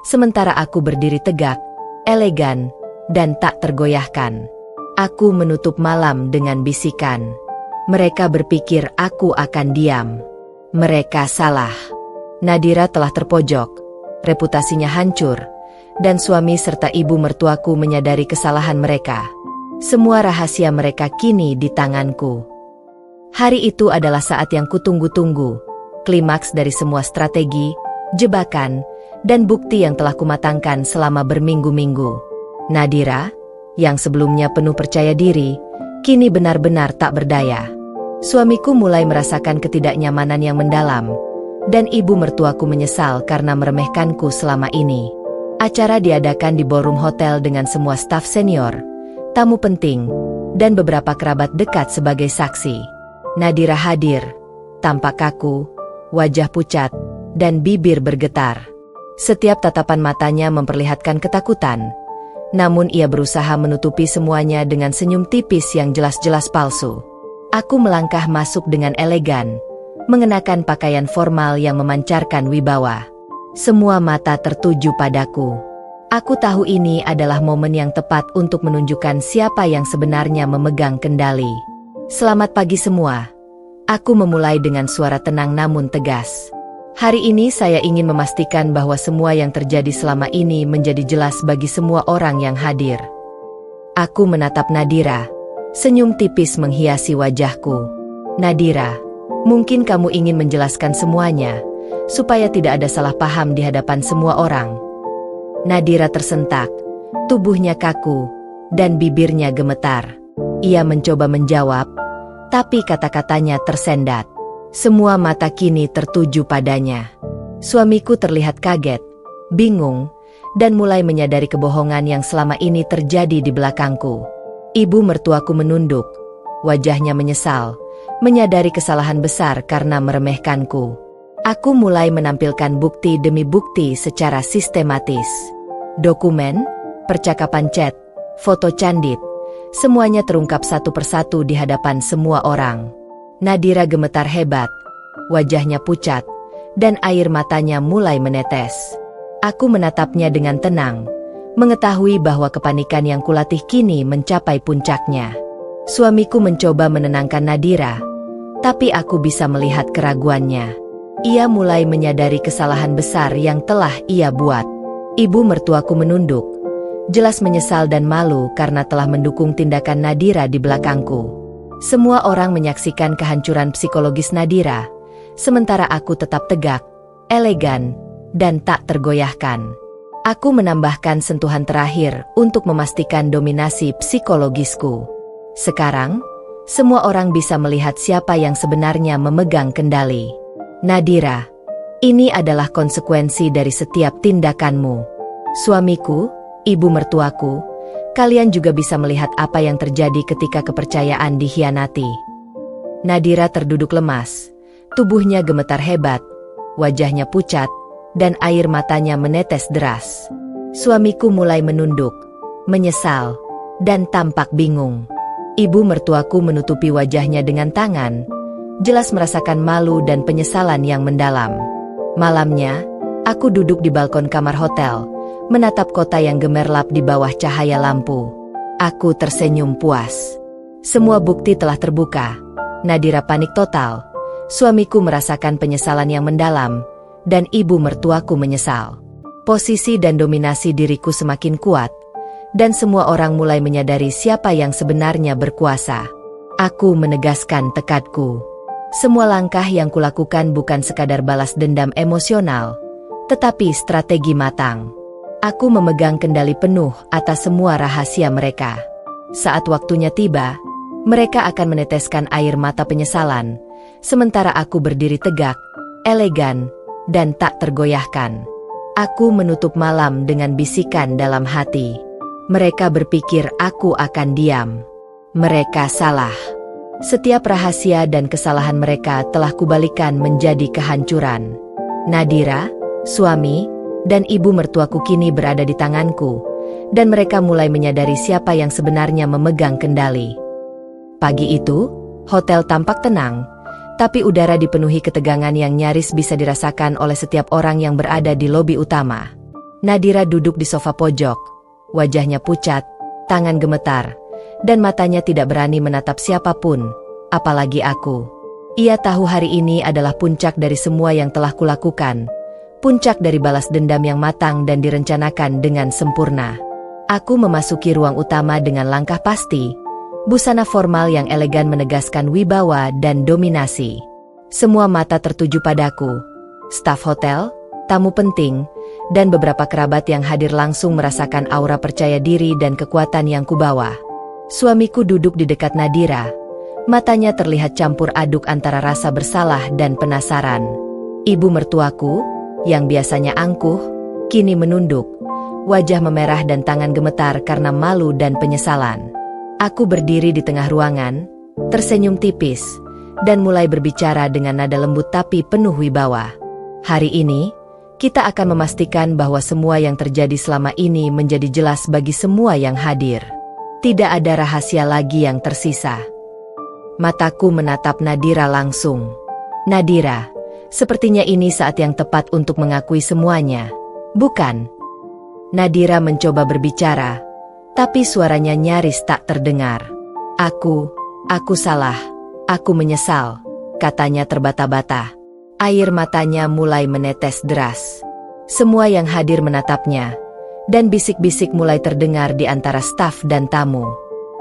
Speaker 1: sementara aku berdiri tegak, elegan, dan tak tergoyahkan. Aku menutup malam dengan bisikan. Mereka berpikir aku akan diam. Mereka salah. Nadira telah terpojok. Reputasinya hancur, dan suami serta ibu mertuaku menyadari kesalahan mereka. Semua rahasia mereka kini di tanganku. Hari itu adalah saat yang kutunggu-tunggu, klimaks dari semua strategi, jebakan, dan bukti yang telah kumatangkan selama berminggu-minggu. Nadira, yang sebelumnya penuh percaya diri, kini benar-benar tak berdaya. Suamiku mulai merasakan ketidaknyamanan yang mendalam, dan ibu mertuaku menyesal karena meremehkanku selama ini. Acara diadakan di ballroom hotel dengan semua staf senior, tamu penting, dan beberapa kerabat dekat sebagai saksi. Nadira hadir, tampak kaku, wajah pucat, dan bibir bergetar. Setiap tatapan matanya memperlihatkan ketakutan, namun ia berusaha menutupi semuanya dengan senyum tipis yang jelas-jelas palsu. Aku melangkah masuk dengan elegan, mengenakan pakaian formal yang memancarkan wibawa. Semua mata tertuju padaku. Aku tahu ini adalah momen yang tepat untuk menunjukkan siapa yang sebenarnya memegang kendali. Selamat pagi semua. Aku memulai dengan suara tenang namun tegas. Hari ini saya ingin memastikan bahwa semua yang terjadi selama ini menjadi jelas bagi semua orang yang hadir. Aku menatap Nadira. Senyum tipis menghiasi wajahku. Nadira, mungkin kamu ingin menjelaskan semuanya, supaya tidak ada salah paham di hadapan semua orang. Nadira tersentak, tubuhnya kaku, dan bibirnya gemetar. Ia mencoba menjawab, tapi kata-katanya tersendat. Semua mata kini tertuju padanya. Suamiku terlihat kaget, bingung, dan mulai menyadari kebohongan yang selama ini terjadi di belakangku. Ibu mertuaku menunduk, wajahnya menyesal, menyadari kesalahan besar karena meremehkanku. Aku mulai menampilkan bukti demi bukti secara sistematis. Dokumen, percakapan chat, foto candid, semuanya terungkap satu persatu di hadapan semua orang. Nadira gemetar hebat, wajahnya pucat, dan air matanya mulai menetes. Aku menatapnya dengan tenang, mengetahui bahwa kepanikan yang kulatih kini mencapai puncaknya. Suamiku mencoba menenangkan Nadira, tapi aku bisa melihat keraguannya. Ia mulai menyadari kesalahan besar yang telah ia buat. Ibu mertuaku menunduk, jelas menyesal dan malu karena telah mendukung tindakan Nadira di belakangku. Semua orang menyaksikan kehancuran psikologis Nadira, sementara aku tetap tegak, elegan, dan tak tergoyahkan. Aku menambahkan sentuhan terakhir untuk memastikan dominasi psikologisku. Sekarang, semua orang bisa melihat siapa yang sebenarnya memegang kendali. Nadira, ini adalah konsekuensi dari setiap tindakanmu. Suamiku, ibu mertuaku, kalian juga bisa melihat apa yang terjadi ketika kepercayaan dikhianati. Nadira terduduk lemas, tubuhnya gemetar hebat, wajahnya pucat, dan air matanya menetes deras. Suamiku mulai menunduk, menyesal, dan tampak bingung. Ibu mertuaku menutupi wajahnya dengan tangan, jelas merasakan malu dan penyesalan yang mendalam. Malamnya, aku duduk di balkon kamar hotel, menatap kota yang gemerlap di bawah cahaya lampu. Aku tersenyum puas. Semua bukti telah terbuka. Nadira panik total. Suamiku merasakan penyesalan yang mendalam, dan ibu mertuaku menyesal. Posisi dan dominasi diriku semakin kuat, dan semua orang mulai menyadari siapa yang sebenarnya berkuasa. Aku menegaskan tekadku. Semua langkah yang kulakukan bukan sekadar balas dendam emosional, tetapi strategi matang. Aku memegang kendali penuh atas semua rahasia mereka. Saat waktunya tiba, mereka akan meneteskan air mata penyesalan, sementara aku berdiri tegak, elegan, dan tak tergoyahkan. Aku menutup malam dengan bisikan dalam hati. Mereka berpikir aku akan diam. Mereka salah. Setiap rahasia dan kesalahan mereka telah kubalikan menjadi kehancuran. Nadira, suami, dan ibu mertuaku kini berada di tanganku, dan mereka mulai menyadari siapa yang sebenarnya memegang kendali. Pagi itu, hotel tampak tenang, tapi udara dipenuhi ketegangan yang nyaris bisa dirasakan oleh setiap orang yang berada di lobi utama. Nadira duduk di sofa pojok, wajahnya pucat, tangan gemetar, dan matanya tidak berani menatap siapapun, apalagi aku. Ia tahu hari ini adalah puncak dari semua yang telah kulakukan, puncak dari balas dendam yang matang dan direncanakan dengan sempurna. Aku memasuki ruang utama dengan langkah pasti, busana formal yang elegan menegaskan wibawa dan dominasi. Semua mata tertuju padaku, staf hotel, tamu penting, dan beberapa kerabat yang hadir langsung merasakan aura percaya diri dan kekuatan yang kubawa. Suamiku duduk di dekat Nadira. Matanya terlihat campur aduk antara rasa bersalah dan penasaran. Ibu mertuaku, yang biasanya angkuh, kini menunduk, wajah memerah dan tangan gemetar karena malu dan penyesalan. Aku berdiri di tengah ruangan, tersenyum tipis, dan mulai berbicara dengan nada lembut tapi penuh wibawa. Hari ini, kita akan memastikan bahwa semua yang terjadi selama ini menjadi jelas bagi semua yang hadir. Tidak ada rahasia lagi yang tersisa. Mataku menatap Nadira langsung. Nadira, sepertinya ini saat yang tepat untuk mengakui semuanya, bukan? Nadira mencoba berbicara, tapi suaranya nyaris tak terdengar. Aku salah, aku menyesal, katanya terbata-bata. Air matanya mulai menetes deras. Semua yang hadir menatapnya, dan bisik-bisik mulai terdengar di antara staf dan tamu.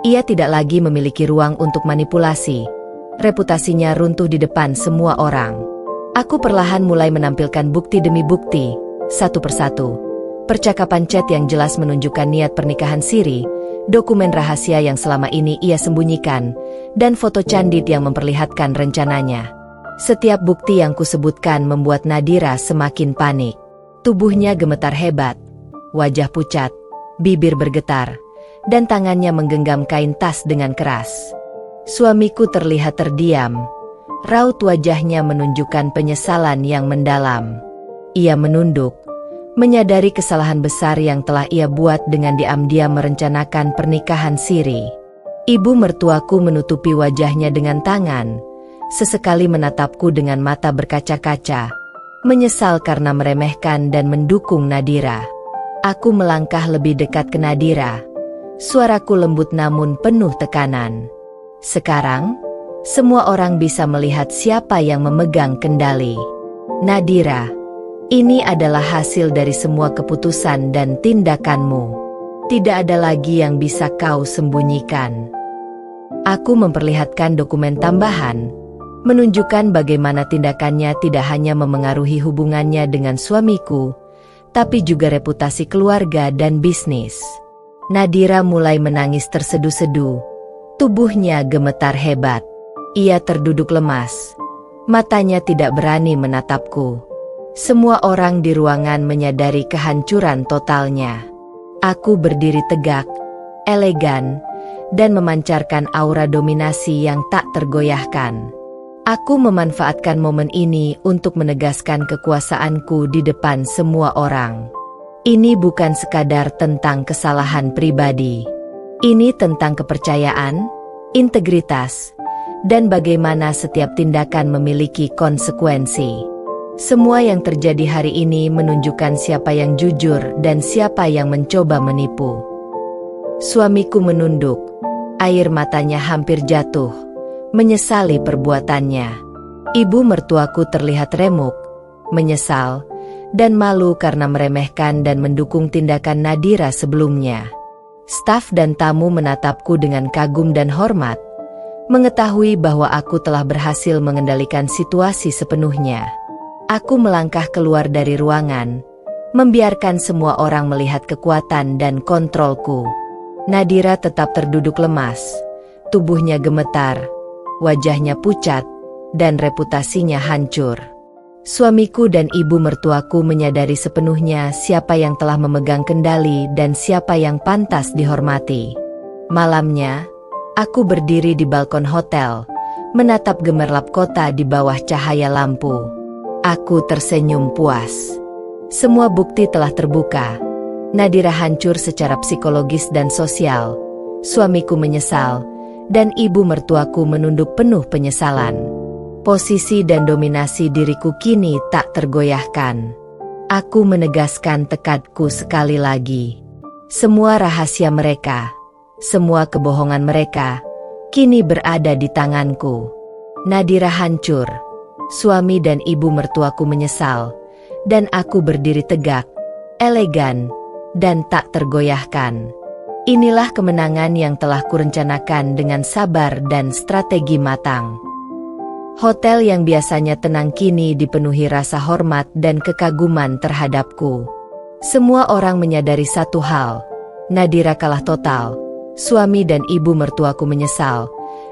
Speaker 1: Ia tidak lagi memiliki ruang untuk manipulasi. Reputasinya runtuh di depan semua orang. Aku perlahan mulai menampilkan bukti demi bukti, satu persatu. Percakapan chat yang jelas menunjukkan niat pernikahan siri, dokumen rahasia yang selama ini ia sembunyikan, dan foto candid yang memperlihatkan rencananya. Setiap bukti yang kusebutkan membuat Nadira semakin panik. Tubuhnya gemetar hebat, wajah pucat, bibir bergetar, dan tangannya menggenggam kain tas dengan keras. Suamiku terlihat terdiam. Raut wajahnya menunjukkan penyesalan yang mendalam. Ia menunduk, menyadari kesalahan besar yang telah ia buat dengan diam-diam merencanakan pernikahan siri. Ibu mertuaku menutupi wajahnya dengan tangan, sesekali menatapku dengan mata berkaca-kaca, menyesal karena meremehkan dan mendukung Nadira. Aku melangkah lebih dekat ke Nadira. Suaraku lembut namun penuh tekanan. Sekarang, semua orang bisa melihat siapa yang memegang kendali. Nadira, ini adalah hasil dari semua keputusan dan tindakanmu. Tidak ada lagi yang bisa kau sembunyikan. Aku memperlihatkan dokumen tambahan, menunjukkan bagaimana tindakannya tidak hanya memengaruhi hubungannya dengan suamiku, tapi juga reputasi keluarga dan bisnis. Nadira mulai menangis terseduh-seduh. Tubuhnya gemetar hebat. Ia terduduk lemas. Matanya tidak berani menatapku. Semua orang di ruangan menyadari kehancuran totalnya. Aku berdiri tegak, elegan, dan memancarkan aura dominasi yang tak tergoyahkan. Aku memanfaatkan momen ini untuk menegaskan kekuasaanku di depan semua orang. Ini bukan sekadar tentang kesalahan pribadi. Ini tentang kepercayaan, integritas, dan bagaimana setiap tindakan memiliki konsekuensi. Semua yang terjadi hari ini menunjukkan siapa yang jujur dan siapa yang mencoba menipu. Suamiku menunduk, air matanya hampir jatuh, menyesali perbuatannya. Ibu mertuaku terlihat remuk, menyesal, dan malu karena meremehkan dan mendukung tindakan Nadira sebelumnya. Staf dan tamu menatapku dengan kagum dan hormat, mengetahui bahwa aku telah berhasil mengendalikan situasi sepenuhnya. Aku melangkah keluar dari ruangan, membiarkan semua orang melihat kekuatan dan kontrolku. Nadira tetap terduduk lemas, tubuhnya gemetar, wajahnya pucat, dan reputasinya hancur. Suamiku dan ibu mertuaku menyadari sepenuhnya siapa yang telah memegang kendali dan siapa yang pantas dihormati. Malamnya, aku berdiri di balkon hotel, menatap gemerlap kota di bawah cahaya lampu. Aku tersenyum puas. Semua bukti telah terbuka. Nadira hancur secara psikologis dan sosial. Suamiku menyesal, dan ibu mertuaku menunduk penuh penyesalan. Posisi dan dominasi diriku kini tak tergoyahkan. Aku menegaskan tekadku sekali lagi. Semua rahasia mereka, semua kebohongan mereka, kini berada di tanganku. Nadira hancur. Suami dan ibu mertuaku menyesal, dan aku berdiri tegak, elegan, dan tak tergoyahkan. Inilah kemenangan yang telah kurencanakan dengan sabar dan strategi matang. Hotel yang biasanya tenang kini dipenuhi rasa hormat dan kekaguman terhadapku. Semua orang menyadari satu hal, Nadira kalah total, suami dan ibu mertuaku menyesal,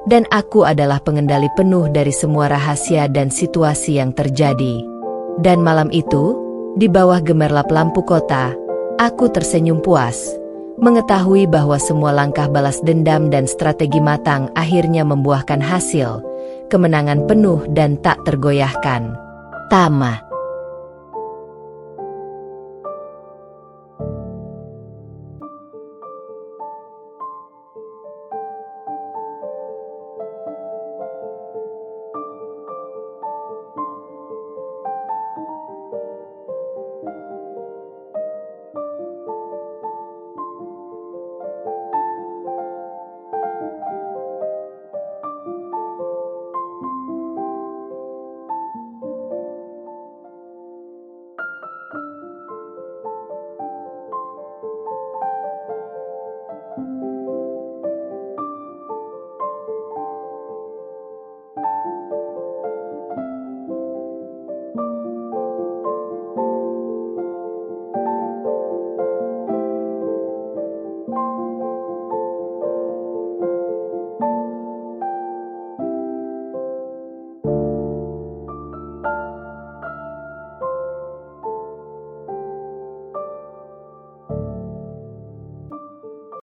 Speaker 1: dan aku adalah pengendali penuh dari semua rahasia dan situasi yang terjadi. Dan malam itu, di bawah gemerlap lampu kota, aku tersenyum puas, mengetahui bahwa semua langkah balas dendam dan strategi matang akhirnya membuahkan hasil, kemenangan penuh dan tak tergoyahkan. Tamat.